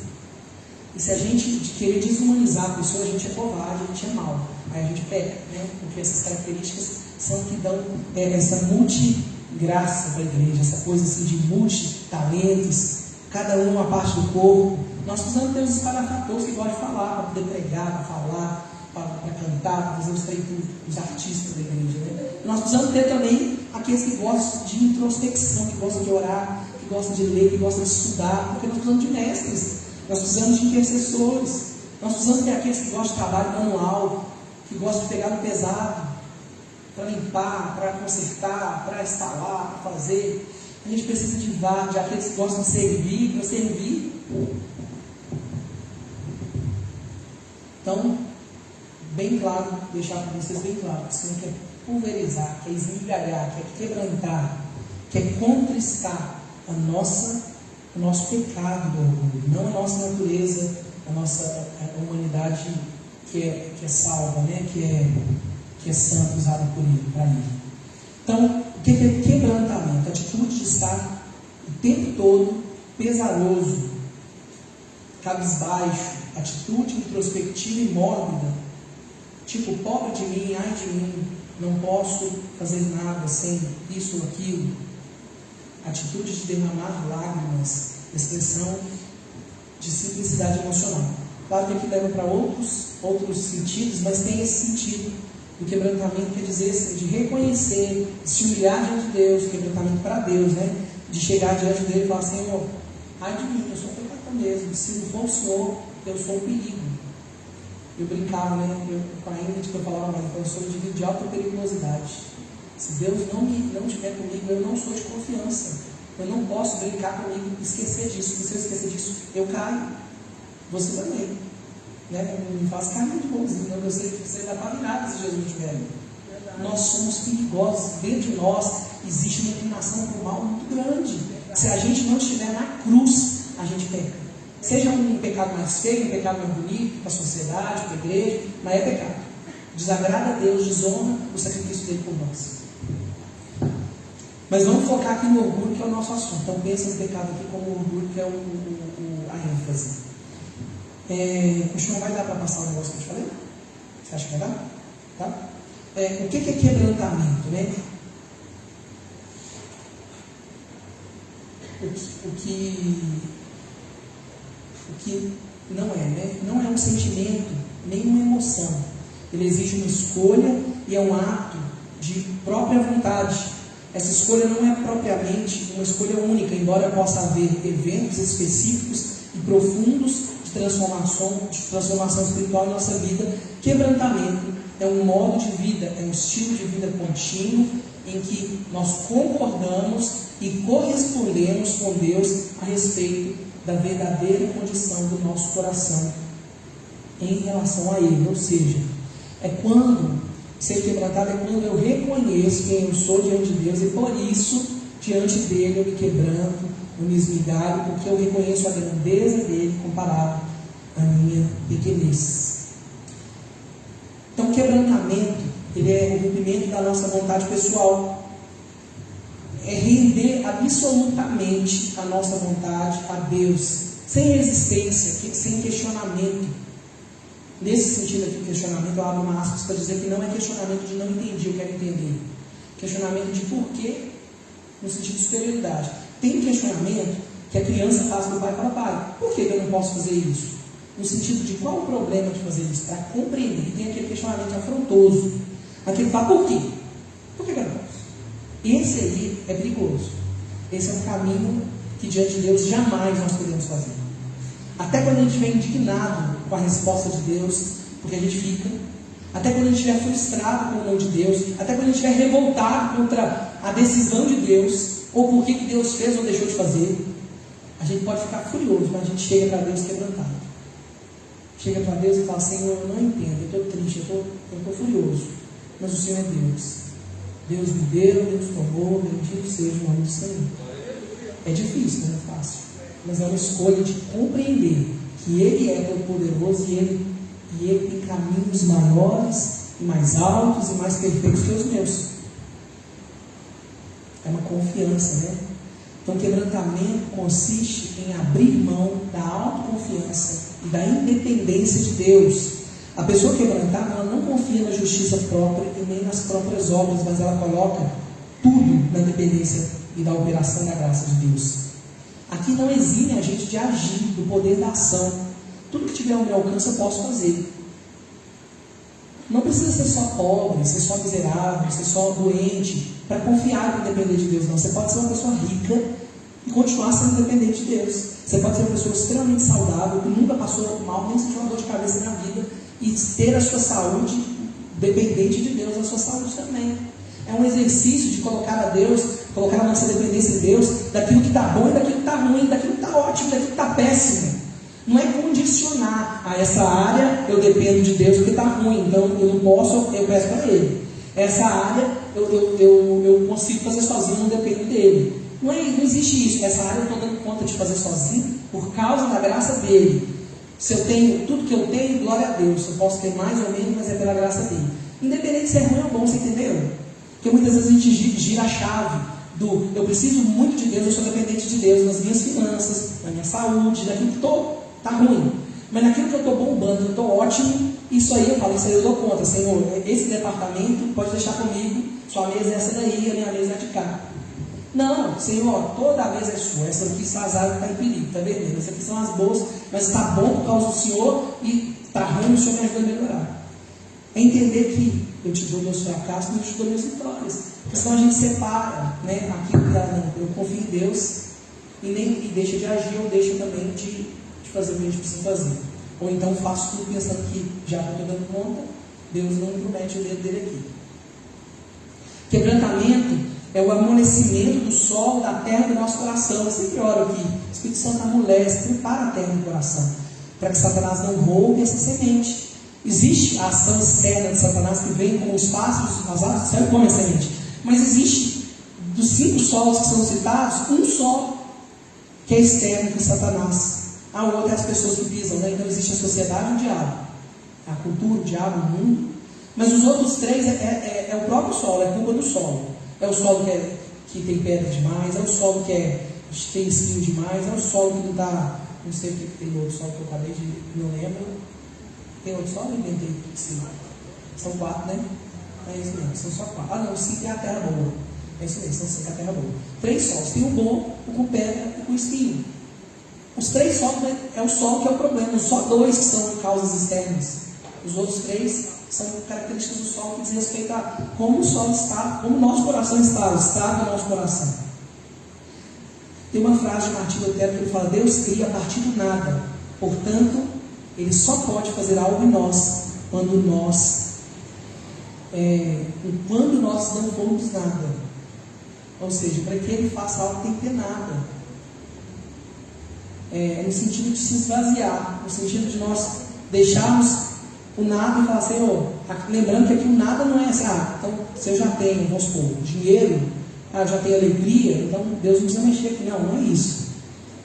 Speaker 1: E se a gente querer desumanizar a pessoa, a gente é covarde, a gente é mau, aí a gente peca, né? Porque essas características são que dão essa multigraça para a igreja, essa coisa assim de multitalentos, cada um uma parte do corpo. Nós precisamos ter os espalhafatores que gostam de falar, para poder pregar, para falar, para cantar, para fazer os treinos dos artistas da igreja, né? Nós precisamos ter também aqueles que gostam de introspecção, que gostam de orar, que gostam de ler, que gostam de estudar, porque nós precisamos de mestres. Nós precisamos de intercessores, nós precisamos ter aqueles que gostam de trabalho manual, que gostam de pegar no pesado, para limpar, para consertar, para instalar, para fazer. A gente precisa de aqueles que gostam de servir, para servir. Então, bem claro, deixar para vocês bem claro, que o Senhor quer pulverizar, quer esmigalhar, quer quebrantar, quer contristar o nosso pecado do orgulho, não a nossa natureza, a nossa humanidade que é salva, né? que é santa, usada por Ele, para Ele. Então, o que é quebrantamento? A atitude de estar o tempo todo pesaroso, cabisbaixo, atitude introspectiva e mórbida, tipo, pobre de mim, ai de mim, não posso fazer nada sem isso ou aquilo. Atitude de derramar lágrimas, expressão de simplicidade emocional. Claro que aqui leva para outros sentidos, mas tem esse sentido do quebrantamento, quer dizer assim, de reconhecer, de se humilhar diante de Deus, quebrantamento para Deus, né? De chegar diante dele e falar: Senhor, ai de mim, eu sou um pecador mesmo, se não for o Senhor, eu sou um perigo. Eu brincava, né, com a Ingrid, que eu falava, mas eu sou um indivíduo de alta periculosidade. Se Deus não estiver comigo, eu não sou de confiança. Eu não posso brincar comigo e esquecer disso. Se eu esquecer disso, eu caio. Você também. Né? Não me faz cair de bonzinho, não. Eu sei que você ainda está virado se Jesus não estiver aí. Nós somos perigosos. Dentro de nós existe uma inclinação para o mal muito grande. Se a gente não estiver na cruz, a gente peca. Seja um pecado mais feio, um pecado mais bonito, para a sociedade, para a igreja, mas é pecado. Desagrada a Deus, desonra o sacrifício dele por nós. Mas vamos focar aqui no orgulho, que é o nosso assunto. Então pensa no pecado aqui como o orgulho, que é a ênfase. O não vai dar para passar o negócio que eu te falei? Você acha que vai dar? Tá? O que é quebrantamento, né? O que não é, né? Não é um sentimento, nem uma emoção. Ele exige uma escolha e é um ato de própria vontade. Essa escolha não é propriamente uma escolha única, embora possa haver eventos específicos e profundos de transformação espiritual em nossa vida. Quebrantamento é um modo de vida, é um estilo de vida contínuo em que nós concordamos e correspondemos com Deus a respeito da verdadeira condição do nosso coração em relação a Ele. Ou seja, ser quebrantado é quando eu reconheço quem eu sou diante de Deus e por isso, diante dele, eu me quebranto, eu me esmigalho, porque eu reconheço a grandeza dele comparado à minha pequenez. Então, quebrantamento, ele é o rompimento da nossa vontade pessoal. É render absolutamente a nossa vontade a Deus, sem resistência, sem questionamento. Nesse sentido aqui, questionamento, eu abro uma aspas para dizer que não é questionamento de não entendi, eu quero entender. Questionamento de porquê, no sentido de superioridade. Tem questionamento que a criança faz para o pai e fala, pai, por que eu não posso fazer isso? No sentido de qual o problema de fazer isso? Para compreender. Tem aquele questionamento afrontoso. Aquele fala, por quê? Por que eu não posso? Esse aí é perigoso. Esse é um caminho que diante de Deus jamais nós podemos fazer. Até quando a gente vem indignado com a resposta de Deus, porque a gente fica, até quando a gente estiver frustrado com o não de Deus, até quando a gente estiver revoltado contra a decisão de Deus, ou por que Deus fez ou deixou de fazer, a gente pode ficar furioso, mas a gente chega para Deus quebrantado. Chega para Deus e fala, Senhor, eu não entendo, eu estou triste, eu estou furioso, mas o Senhor é Deus. Deus me deu, Deus tomou, bendito seja o nome do Senhor. É difícil, não é fácil, mas é uma escolha de compreender que Ele é todo-poderoso e Ele tem caminhos maiores, e mais altos e mais perfeitos que os meus. É uma confiança, né? Então, quebrantamento consiste em abrir mão da autoconfiança e da independência de Deus. A pessoa quebrantada, ela não confia na justiça própria e nem nas próprias obras, mas ela coloca tudo na dependência e da operação da graça de Deus. Aqui não exime a gente de agir, do poder da ação. Tudo que tiver ao meu alcance eu posso fazer. Não precisa ser só pobre, ser só miserável, ser só doente, para confiar e depender de Deus, não. Você pode ser uma pessoa rica e continuar sendo dependente de Deus. Você pode ser uma pessoa extremamente saudável, que nunca passou mal, nem sentiu uma dor de cabeça na vida, e ter a sua saúde dependente de Deus, a sua saúde também. É um exercício de colocar a Deus, colocar a nossa dependência em Deus, daquilo que está bom e daquilo que está ruim, daquilo que está ótimo, daquilo que está péssimo. Não é condicionar a essa área, eu dependo de Deus porque está ruim, então eu não posso, eu peço para Ele. Essa área eu consigo fazer sozinho, não dependo dele. Não existe isso. Essa área eu estou dando conta de fazer sozinho por causa da graça dele. Se eu tenho tudo que eu tenho, glória a Deus. Eu posso ter mais ou menos, mas é pela graça dele. Independente se é ruim ou bom, você entendeu? Porque muitas vezes a gente gira a chave do eu preciso muito de Deus, eu sou dependente de Deus nas minhas finanças, na minha saúde, naquilo que está ruim. Mas naquilo que eu estou bombando, eu estou ótimo, isso aí eu falo, isso aí eu dou conta, Senhor, esse departamento pode deixar comigo, sua mesa é essa daí, a minha mesa é de cá. Não, Senhor, toda a mesa é sua, essa aqui está azar, está em perigo, está vermelha, essas aqui são as boas, mas está bom por causa do Senhor e está ruim, o Senhor me ajuda a melhorar. É entender que eu te dou meus fracassos, mas eu te dou minhas vitórias, porque senão a gente separa, né, aquilo que eu confio em Deus e deixa de agir ou deixa também de fazer o que a gente precisa fazer. Ou então faço tudo pensando que já estou dando conta, Deus não promete o dedo dele aqui. Quebrantamento é o amolecimento do solo da terra do nosso coração. Eu sempre oro aqui, o Espírito Santo amolece, prepara a terra no coração, para que Satanás não roube essa semente. Existe a ação externa de Satanás que vem com os pássaros, as aves do céu e come a semente. Mas existe, dos 5 solos que são citados, um só que é externo de Satanás. A outra é as pessoas que pisam, né? Então existe a sociedade e o diabo, a cultura, o diabo, o mundo. Mas os outros 3 é o próprio solo, é culpa do solo. É o solo que tem pedra demais, é o solo que tem espinho demais, é o solo que não está, não sei o que tem outro solo que eu acabei de, não lembro. Tem outro solo? Eu inventei. São 4, né? É isso mesmo, são só 4. Ah não, o 5 é a terra boa. É isso mesmo, são 5 é a terra boa. 3 solos, tem o bom, o com pedra e o com espinho. Os 3 solos é o solo que é o problema, só 2 que são causas externas. Os outros 3 são características do solo que diz respeito a como o solo está, como o nosso coração está, o estado do nosso coração. Tem uma frase de Martim Lutero que ele fala: Deus cria a partir do nada, portanto, Ele só pode fazer algo em nós quando nós não formos nada. Ou seja, para que Ele faça algo tem que ter nada. No sentido de se esvaziar, no sentido de nós deixarmos o nada e falar: Senhor, lembrando que aqui o nada não é assim, então se eu já tenho, vamos supor, dinheiro, eu já tenho alegria, então Deus não precisa mexer aqui. Não é isso.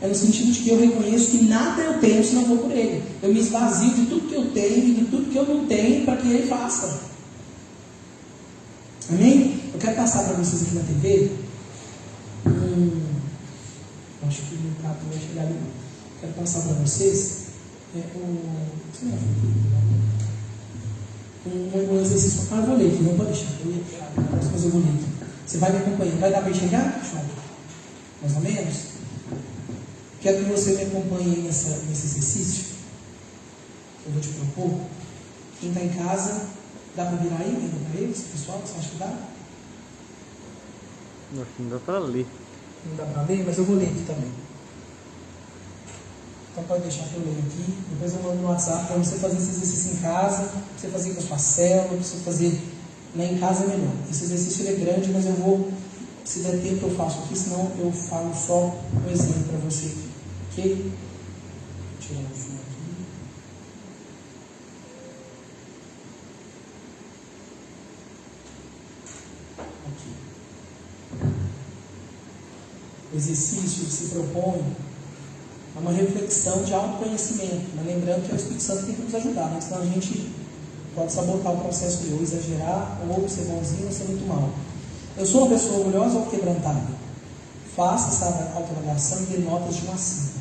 Speaker 1: É no sentido de que eu reconheço que nada eu tenho se não for por Ele. Eu me esvazio de tudo que eu tenho e de tudo que eu não tenho para que Ele faça. Amém? Eu quero passar para vocês aqui na TV. Acho que o prato vai chegar ali. Quero passar para vocês um exercício. Eu vou ler aqui, não vou deixar. Mas eu vou ler aqui. Você vai me acompanhando. Vai dar para enxergar? Mais ou menos? Quero que você me acompanhe nesse exercício. Eu vou te propor. Quem está em casa, dá para virar aí, para eles, pessoal? Você acha que dá?
Speaker 2: Não dá para ler.
Speaker 1: Não dá para ler, mas eu vou ler aqui também. Então pode deixar que eu leio aqui. Depois eu mando no WhatsApp para você fazer esse exercício em casa, para você fazer com a sua célula, para você fazer em casa é melhor. Esse exercício ele é grande, mas eu vou, se der tempo eu faço aqui, senão eu falo só um exemplo para você aqui. Ok? Vou tirar o som aqui. Aqui. O exercício se propõe a uma reflexão de autoconhecimento, mas lembrando que o Espírito Santo tem que nos ajudar, né? Senão a gente pode sabotar o processo de ou exagerar, ou ser bonzinho, ou ser muito mal. Eu sou uma pessoa orgulhosa ou quebrantada? Faça essa autoavaliação e dê notas de 1 a 5.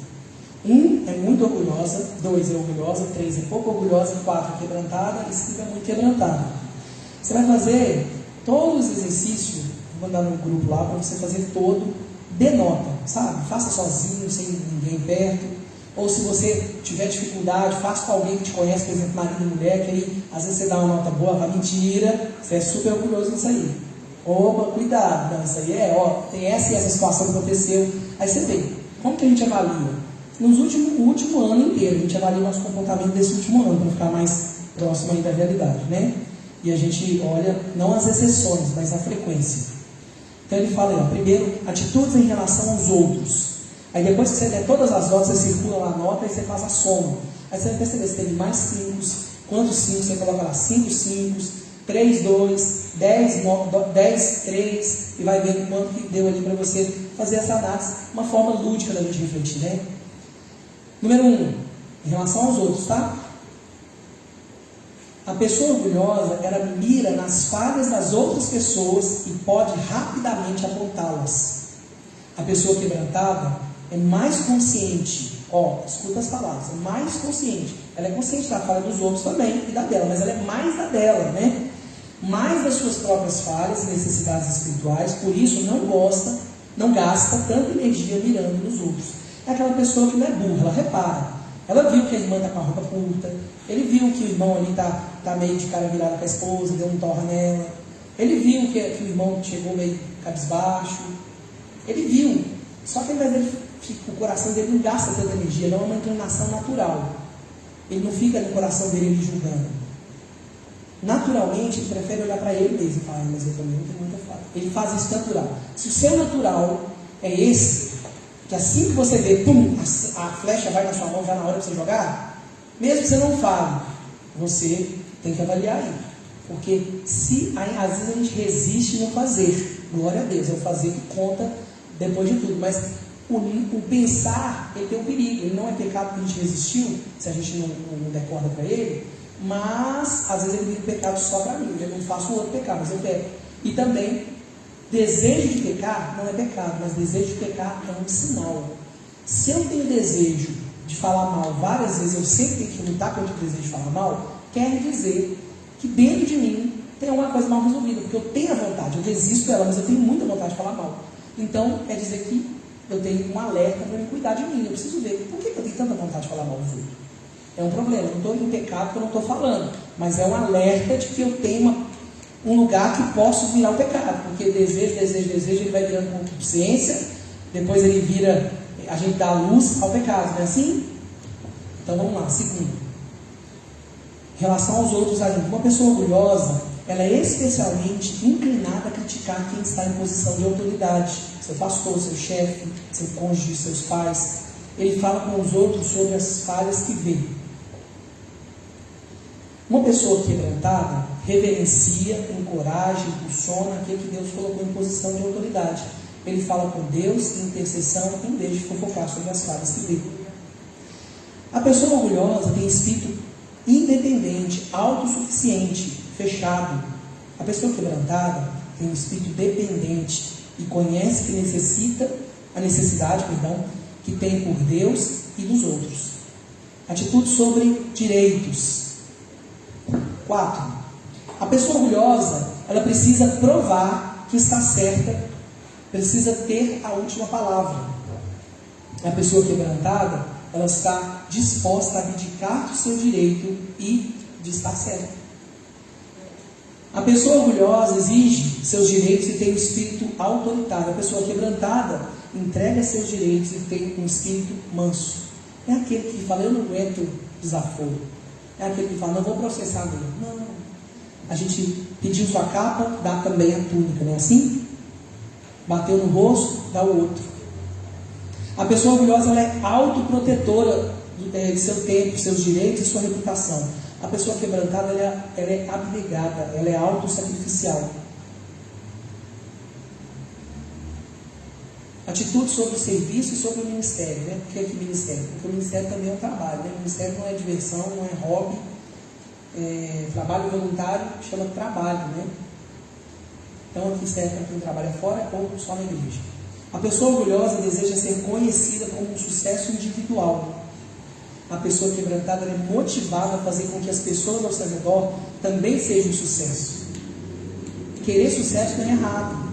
Speaker 1: 1 é muito orgulhosa, 2 é orgulhosa, 3 é pouco orgulhosa, 4 é quebrantada e 5 é muito quebrantada. Você vai fazer todos os exercícios, vou mandar no grupo lá para você fazer todo, dê nota, sabe? Faça sozinho, sem ninguém perto. Ou se você tiver dificuldade, faça com alguém que te conhece, por exemplo, marido e mulher, que aí, às vezes você dá uma nota boa, vai mentira, você é super orgulhoso nisso aí. Opa, cuidado, não, isso aí tem essa e essa situação que aconteceu. Aí você vê, como que a gente avalia? O último ano inteiro, a gente avalia o nosso comportamento desse último ano, para ficar mais próximo aí da realidade, né? E a gente olha, não as exceções, mas a frequência. Então ele fala aí, primeiro, atitudes em relação aos outros. Aí depois que você der todas as notas, você circula lá a nota e você faz a soma. Aí você vai perceber se teve mais 5, quantos 5, você coloca lá 5, 5, 3, 2, 10, 3, e vai ver quanto que deu ali para você fazer essa análise. Uma forma lúdica da gente refletir, né? Número 1, em relação aos outros, tá? A pessoa orgulhosa, ela mira nas falhas das outras pessoas e pode rapidamente apontá-las. A pessoa quebrantada é mais consciente, escuta as palavras, é mais consciente. Ela é consciente da falha dos outros também e da dela, mas ela é mais da dela, né? Mais das suas próprias falhas e necessidades espirituais, por isso não gasta tanta energia mirando nos outros. É aquela pessoa que não é burra, ela repara. Ela viu que a irmã está com a roupa curta, ele viu que o irmão ali está meio de cara virado com a esposa, deu um torra nela, ele viu que o irmão chegou meio cabisbaixo, ele viu, só que ao invés dele, o coração dele não gasta tanta energia, não é uma inclinação natural. Ele não fica no coração dele julgando. Naturalmente, ele prefere olhar para ele mesmo e falar, mas eu também não tenho muita falta. Ele faz isso natural. Se o seu natural é esse, que assim que você vê, pum, a flecha vai na sua mão já na hora de você jogar, mesmo que você não fale, você tem que avaliar aí. Porque se às vezes a gente resiste no fazer, glória a Deus, é o fazer que conta depois de tudo, mas o pensar, ele tem um perigo, ele não é pecado que a gente resistiu, se a gente não der corda para ele, mas às vezes ele vira pecado só para mim, eu não faço outro pecado, mas eu peco. E também, desejo de pecar não é pecado, mas desejo de pecar é um sinal. Se eu tenho desejo de falar mal várias vezes, eu sempre tenho que lutar contra o desejo de falar mal, quer dizer que dentro de mim tem uma coisa mal resolvida, porque eu tenho a vontade, eu resisto dela, mas eu tenho muita vontade de falar mal. Então, quer dizer que eu tenho um alerta para me cuidar de mim. Eu preciso ver por que eu tenho tanta vontade de falar mal dos outros. É um problema, eu não estou em pecado porque eu não estou falando, mas é um alerta de que eu tenho um lugar que posso virar o pecado, porque desejo, ele vai virando concupiscência, depois ele vira, a gente dá luz ao pecado, não é assim? Então vamos lá, segundo. Em relação aos outros ainda, uma pessoa orgulhosa, ela é especialmente inclinada a criticar quem está em posição de autoridade, seu pastor, seu chefe, seu cônjuge, seus pais. Ele fala com os outros sobre as falhas que vê. Uma pessoa quebrantada reverencia, encoraja, impulsiona aquele que Deus colocou em posição de autoridade. Ele fala com Deus em intercessão em vez de fofocar sobre as falhas que vê. A pessoa orgulhosa tem espírito independente, autossuficiente, fechado. A pessoa quebrantada tem um espírito dependente e conhece que a necessidade que tem por Deus e dos outros. Atitude sobre direitos. 4. A pessoa orgulhosa, ela precisa provar que está certa, precisa ter a última palavra. A pessoa quebrantada, ela está disposta a abdicar do seu direito e de estar certa. A pessoa orgulhosa exige seus direitos e tem um espírito autoritário. A pessoa quebrantada entrega seus direitos e tem um espírito manso. É aquele que fala, eu não aguento desaforo. É aquele que fala, não vou processar dele. Não. A gente pediu sua capa, dá também a túnica, não é assim? Bateu no rosto, dá o outro. A pessoa orgulhosa, ela é autoprotetora de seu tempo, seus direitos e sua reputação. A pessoa quebrantada, ela é abnegada, ela é autossacrificial. Atitude sobre o serviço e sobre o ministério, né? Por que aqui ministério? Porque o ministério também é um trabalho, né? O ministério não é diversão, não é hobby. Trabalho voluntário chama trabalho, né? Então aqui serve para quem trabalha fora ou só na igreja. A pessoa orgulhosa deseja ser conhecida como um sucesso individual. A pessoa quebrantada é motivada a fazer com que as pessoas ao seu redor também sejam um sucesso. Querer sucesso não é errado.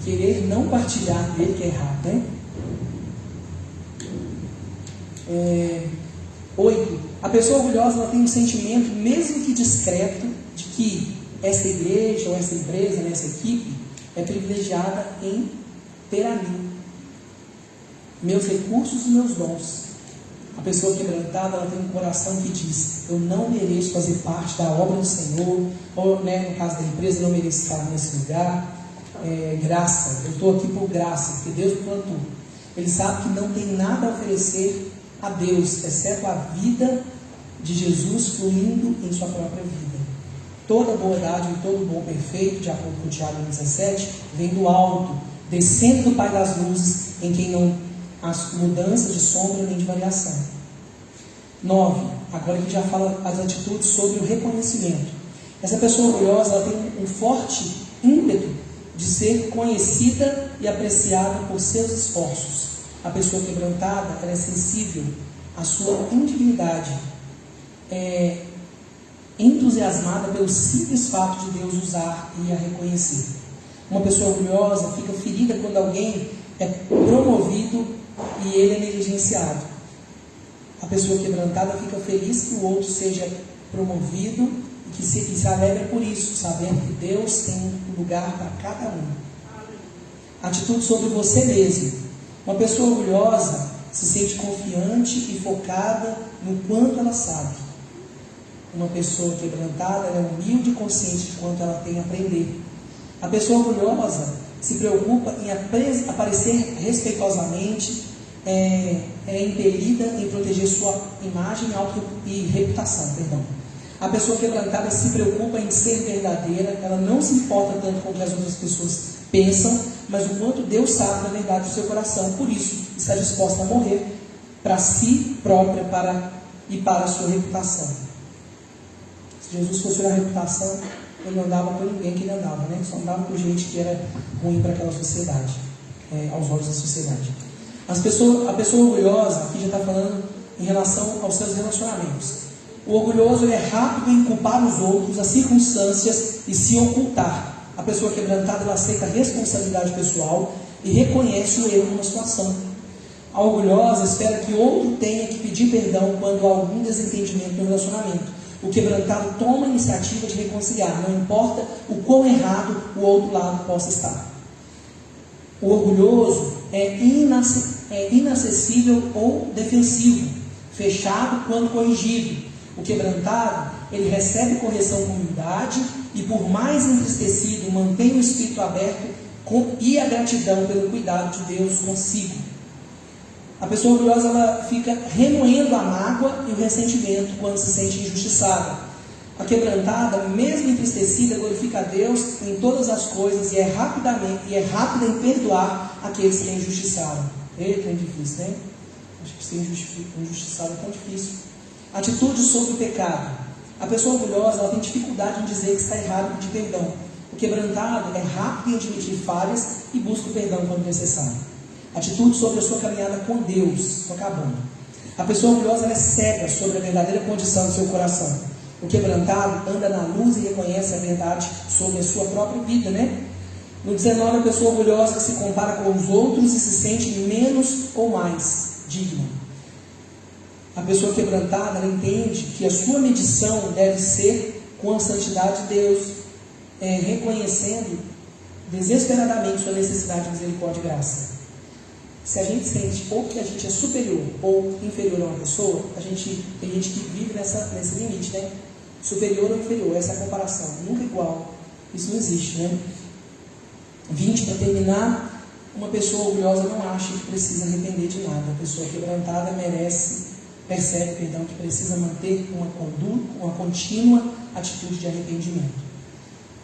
Speaker 1: Querer não partilhar dele que é errado, né? 8. A pessoa orgulhosa, ela tem um sentimento, mesmo que discreto, de que essa igreja ou essa empresa, né, essa equipe é privilegiada em ter a mim, meus recursos e meus dons. A pessoa quebrantada, ela tem um coração que diz, eu não mereço fazer parte da obra do Senhor, ou, né, no caso da empresa, eu não mereço estar nesse lugar. Graça, eu estou aqui por graça, porque Deus me plantou. Ele sabe que não tem nada a oferecer a Deus, exceto a vida de Jesus fluindo em sua própria vida. Toda bondade e todo bom perfeito, de acordo com Tiago 17, vem do alto, descendo do Pai das luzes, em quem não há mudança de sombra nem de variação. 9. Agora que já fala as atitudes sobre o reconhecimento. Essa pessoa orgulhosa, ela tem um forte ímpeto de ser conhecida e apreciada por seus esforços. A pessoa quebrantada, ela é sensível à sua individualidade, entusiasmada pelo simples fato de Deus usar e a reconhecer. Uma pessoa orgulhosa fica ferida quando alguém é promovido e ele é negligenciado. A pessoa quebrantada fica feliz que o outro seja promovido e que se alegra por isso, sabendo que Deus tem um lugar para cada um. Atitude sobre você mesmo. Uma pessoa orgulhosa, se sente confiante e focada no quanto ela sabe. Uma pessoa quebrantada é humilde e consciente de quanto ela tem a aprender. A pessoa orgulhosa se preocupa em aparecer respeitosamente, é impelida em proteger sua imagem e reputação. A pessoa quebrantada se preocupa em ser verdadeira, ela não se importa tanto com o que as outras pessoas pensam, mas o quanto Deus sabe da verdade do seu coração. Por isso, está disposta a morrer para si própria e para a sua reputação. Se Jesus fosse olhar a reputação, ele não andava com ninguém que ele andava, né? Só andava com gente que era ruim para aquela sociedade, aos olhos da sociedade. A pessoa orgulhosa, aqui já está falando em relação aos seus relacionamentos. O orgulhoso é rápido em culpar os outros, as circunstâncias e se ocultar. A pessoa quebrantada, ela aceita a responsabilidade pessoal e reconhece o erro numa situação. A orgulhosa espera que outro tenha que pedir perdão quando há algum desentendimento no relacionamento. O quebrantado toma a iniciativa de reconciliar, não importa o quão errado o outro lado possa estar. O orgulhoso é inacessível ou defensivo, fechado quando corrigido. O quebrantado, ele recebe correção com humildade e, por mais entristecido, mantém o espírito aberto e a gratidão pelo cuidado de Deus consigo. A pessoa orgulhosa, ela fica remoendo a mágoa e o ressentimento quando se sente injustiçada. A quebrantada, mesmo entristecida, glorifica a Deus em todas as coisas e é rápida em perdoar aqueles que a injustiçaram. Eita, é difícil, né? Acho que ser injustiçado é tão difícil. Atitude sobre o pecado. A pessoa orgulhosa, ela tem dificuldade em dizer que está errado e pedir perdão. O quebrantado é rápido em admitir falhas e busca o perdão quando necessário. Atitude sobre a sua caminhada com Deus. Estou acabando. A pessoa orgulhosa, ela é cega sobre a verdadeira condição do seu coração. O quebrantado anda na luz e reconhece a verdade sobre a sua própria vida, né? No 19, a pessoa orgulhosa que se compara com os outros e se sente menos ou mais digna. A pessoa quebrantada, ela entende que a sua medição deve ser com a santidade de Deus, reconhecendo desesperadamente sua necessidade de misericórdia e graça. Se a gente sente ou que a gente é superior ou inferior a uma pessoa, tem gente que vive nesse limite, né? Superior ou inferior, essa é a comparação, nunca igual. Isso não existe, né? 20, para terminar, uma pessoa orgulhosa não acha que precisa arrepender de nada. A pessoa quebrantada percebe que precisa manter uma contínua atitude de arrependimento.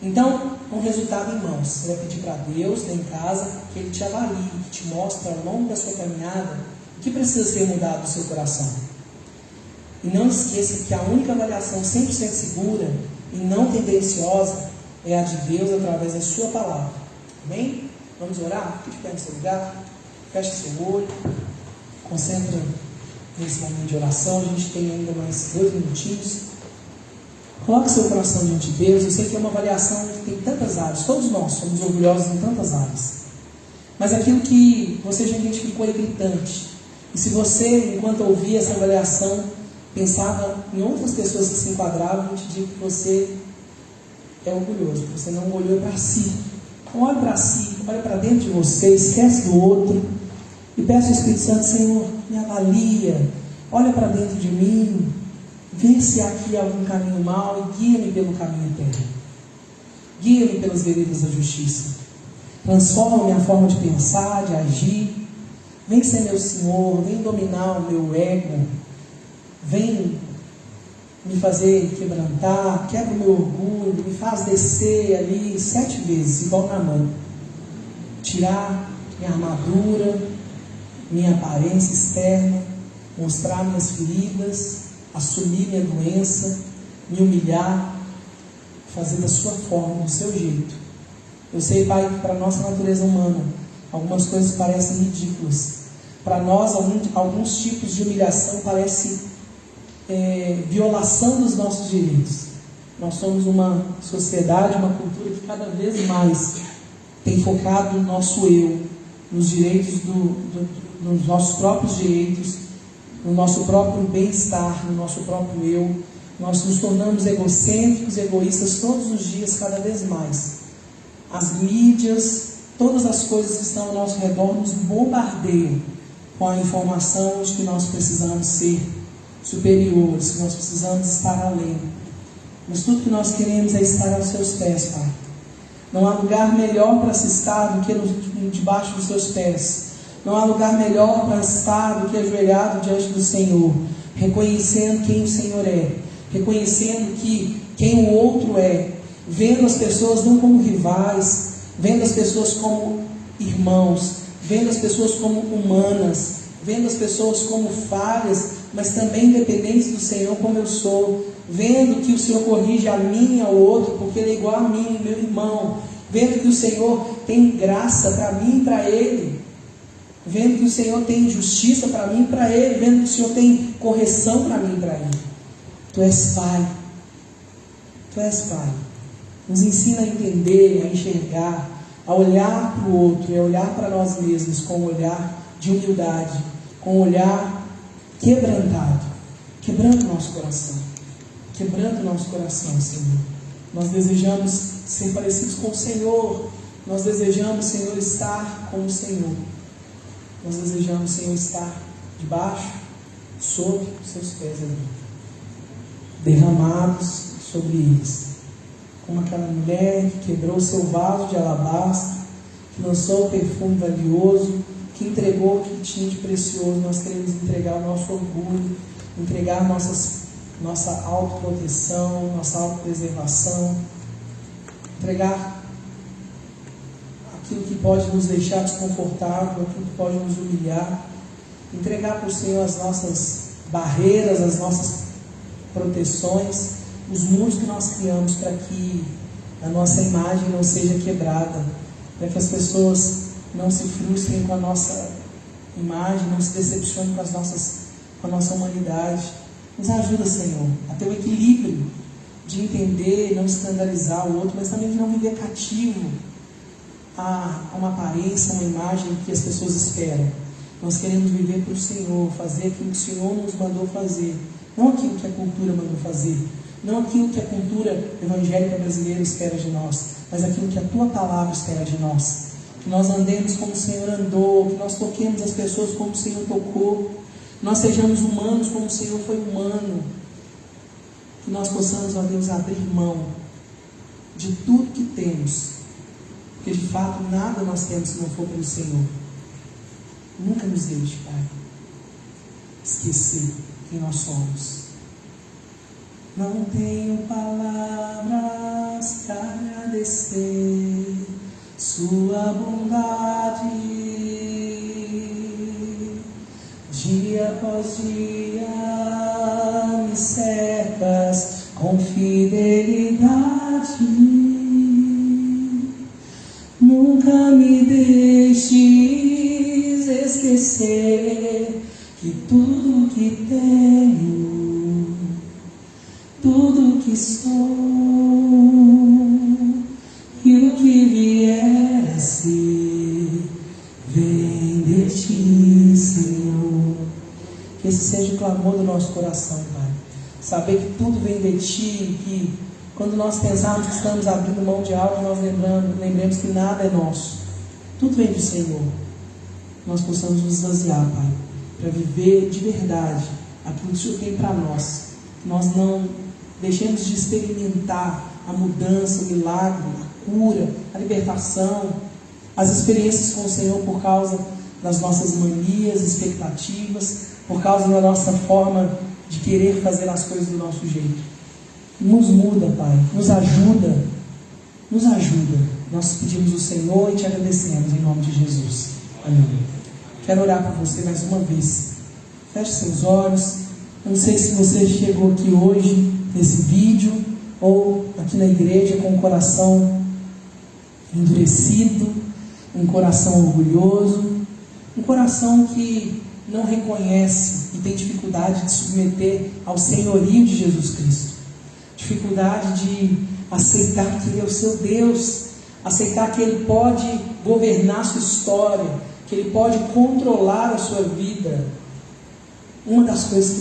Speaker 1: Então, um resultado em mãos. Você vai pedir para Deus, lá em casa, que Ele te avalie, que te mostre ao longo da sua caminhada o que precisa ser mudado no seu coração. E não esqueça que a única avaliação 100% segura e não tendenciosa é a de Deus através da sua palavra. Amém? Vamos orar? Fique de pé no seu lugar, feche seu olho, concentra nesse momento de oração. A gente tem ainda mais 2 minutinhos. Coloque seu coração diante de Deus. Eu sei que é uma avaliação que tem tantas áreas. Todos nós somos orgulhosos em tantas áreas. Mas aquilo que você já identificou é gritante. E se você, enquanto ouvia essa avaliação, pensava em outras pessoas que se enquadravam, eu te digo que você é orgulhoso. Você não olhou para si. Então, olhe para si, olhe para dentro de você, esquece do outro. E peça ao Espírito Santo: Senhor, me avalia. Olha para dentro de mim. Vê se há aqui algum caminho mau e guia-me pelo caminho eterno. Guia-me pelas veredas da justiça. Transforma minha forma de pensar, de agir. Vem ser meu Senhor, vem dominar o meu ego. Vem me fazer quebrantar, quebra o meu orgulho, me faz descer ali 7 vezes, igual na mão. Tirar minha armadura, minha aparência externa, mostrar minhas feridas, assumir minha doença, me humilhar, fazer da sua forma, do seu jeito. Eu sei, Pai, que para a nossa natureza humana, algumas coisas parecem ridículas. Para nós, alguns tipos de humilhação parecem violação dos nossos direitos. Nós somos uma sociedade, uma cultura que cada vez mais tem focado no nosso eu, nos direitos nos nossos próprios direitos, no nosso próprio bem-estar, no nosso próprio eu. Nós nos tornamos egocêntricos, egoístas todos os dias, cada vez mais. As mídias, todas as coisas que estão ao nosso redor nos bombardeiam com a informação de que nós precisamos ser superiores, que nós precisamos estar além. Mas tudo que nós queremos é estar aos seus pés, Pai. Não há lugar melhor para se estar do que debaixo dos seus pés. Não há lugar melhor para estar do que ajoelhado diante do Senhor, reconhecendo quem o Senhor é, reconhecendo quem o outro é, vendo as pessoas não como rivais, vendo as pessoas como irmãos, vendo as pessoas como humanas, vendo as pessoas como falhas, mas também dependentes do Senhor como eu sou, vendo que o Senhor corrige a mim e ao outro, porque Ele é igual a mim, meu irmão, vendo que o Senhor tem graça para mim e para ele, vendo que o Senhor tem justiça para mim e para ele, vendo que o Senhor tem correção para mim e para ele. Tu és Pai, Tu és Pai. Nos ensina a entender, a enxergar, a olhar para o outro e a olhar para nós mesmos com um olhar de humildade, com um olhar quebrantado. Quebranta o nosso coração. Quebranta o nosso coração, Senhor. Nós desejamos ser parecidos com o Senhor. Nós desejamos, Senhor, estar com o Senhor. Nós desejamos, Senhor, estar debaixo, sob os seus pés ali, derramados sobre eles. Como aquela mulher que quebrou o seu vaso de alabastro, que lançou o perfume valioso, que entregou o que tinha de precioso. Nós queremos entregar o nosso orgulho, entregar nossa autoproteção, nossa autopreservação, entregar aquilo que pode nos deixar desconfortável, aquilo que pode nos humilhar, entregar para o Senhor as nossas barreiras, as nossas proteções, os muros que nós criamos para que a nossa imagem não seja quebrada, para que as pessoas não se frustrem com a nossa imagem, não se decepcionem com a nossa humanidade. Nos ajuda, Senhor, a ter o equilíbrio de entender, não escandalizar o outro, mas também de não viver cativo a uma aparência, uma imagem que as pessoas esperam. Nós queremos viver para o Senhor, fazer aquilo que o Senhor nos mandou fazer, não aquilo que a cultura mandou fazer, não aquilo que a cultura evangélica brasileira espera de nós, mas aquilo que a Tua palavra espera de nós. Que nós andemos como o Senhor andou, que nós toquemos as pessoas como o Senhor tocou, que nós sejamos humanos como o Senhor foi humano, que nós possamos, ó Deus, abrir mão de tudo que temos, porque de fato nada nós temos se não for pelo Senhor. Nunca nos deixe, Pai, esquecer quem nós somos. Não tenho palavras para agradecer Sua bondade, dia após dia me cercas com fidelidade. Nunca me deixes esquecer que tudo que tenho, tudo que sou e o que vier a ser vem de Ti, Senhor. Que esse seja o clamor do nosso coração, Pai. Saber que tudo vem de Ti, que quando nós pensarmos que estamos abrindo mão de algo, nós lembremos que nada é nosso. Tudo vem do Senhor. Nós possamos nos esvaziar, Pai, para viver de verdade aquilo que o Senhor tem para nós. Que nós não deixemos de experimentar a mudança, o milagre, a cura, a libertação, as experiências com o Senhor por causa das nossas manias, expectativas, por causa da nossa forma de querer fazer as coisas do nosso jeito. Nos muda, Pai, nos ajuda, nos ajuda. Nós pedimos o Senhor e Te agradecemos em nome de Jesus. Amém. Quero orar por você mais uma vez. Feche seus olhos. Eu não sei se você chegou aqui hoje nesse vídeo ou aqui na igreja com o coração endurecido, um coração orgulhoso, um coração que não reconhece e tem dificuldade de submeter ao senhorio de Jesus Cristo, dificuldade de aceitar que Ele é o seu Deus, aceitar que Ele pode governar a sua história, que Ele pode controlar a sua vida. Uma das coisas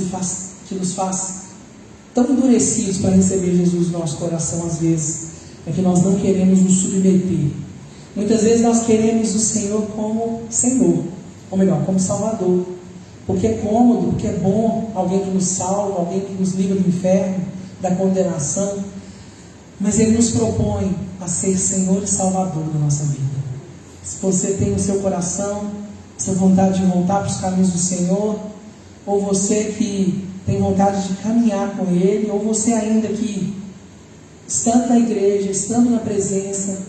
Speaker 1: que nos faz tão endurecidos para receber Jesus no nosso coração, às vezes, é que nós não queremos nos submeter. Muitas vezes nós queremos o Senhor como Senhor, ou melhor, como Salvador. Porque é cômodo, porque é bom alguém que nos salva, alguém que nos livra do inferno, da condenação. Mas Ele nos propõe a ser Senhor e Salvador da nossa vida. Se você tem no seu coração essa vontade de voltar para os caminhos do Senhor, ou você que tem vontade de caminhar com Ele, ou você ainda que, estando na igreja, estando na presença,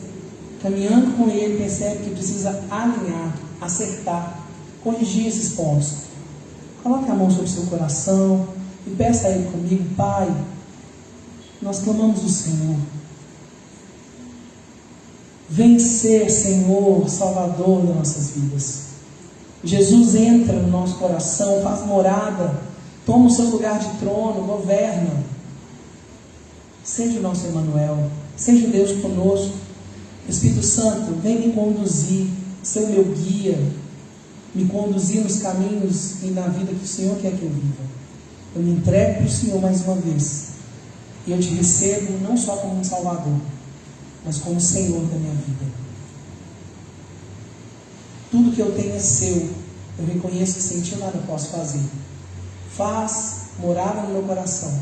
Speaker 1: caminhando com Ele, percebe que precisa alinhar, acertar, corrigir esses pontos. Coloque a mão sobre o seu coração e peça a Ele comigo: Pai, nós clamamos o Senhor. Vem ser Senhor, Salvador das nossas vidas. Jesus entra no nosso coração, faz morada, toma o seu lugar de trono, governa. Seja o nosso Emmanuel, seja o Deus conosco. Espírito Santo, vem me conduzir, ser o meu guia, me conduzir nos caminhos e na vida que o Senhor quer que eu viva. Eu me entrego para o Senhor mais uma vez, e eu te recebo não só como um Salvador, mas como Senhor da minha vida. Tudo que eu tenho é seu. Eu reconheço que sem ti eu nada posso fazer. Faz morada no meu coração.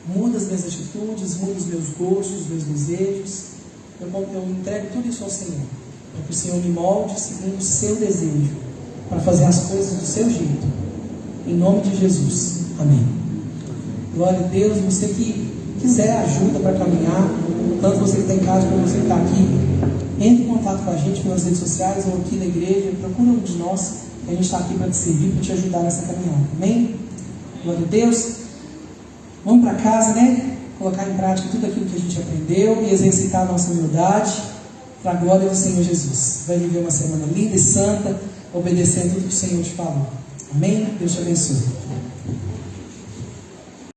Speaker 1: Muda as minhas atitudes, muda os meus gostos, os meus desejos. Eu entrego tudo isso ao Senhor, para que o Senhor me molde segundo o seu desejo, para fazer as coisas do seu jeito. Em nome de Jesus. Amém. Glória a Deus. Você que quiser ajuda para caminhar, tanto você que está em casa como você que está aqui, entre em contato com a gente pelas redes sociais ou aqui na igreja. Procura um de nós, que a gente está aqui para te servir, para te ajudar nessa caminhada. Amém? Glória a Deus. Vamos para casa, né? Colocar em prática tudo aquilo que a gente aprendeu e exercitar a nossa humildade para a glória do Senhor Jesus. Vai viver uma semana linda e santa, obedecendo tudo que o Senhor te falou. Amém? Deus te abençoe.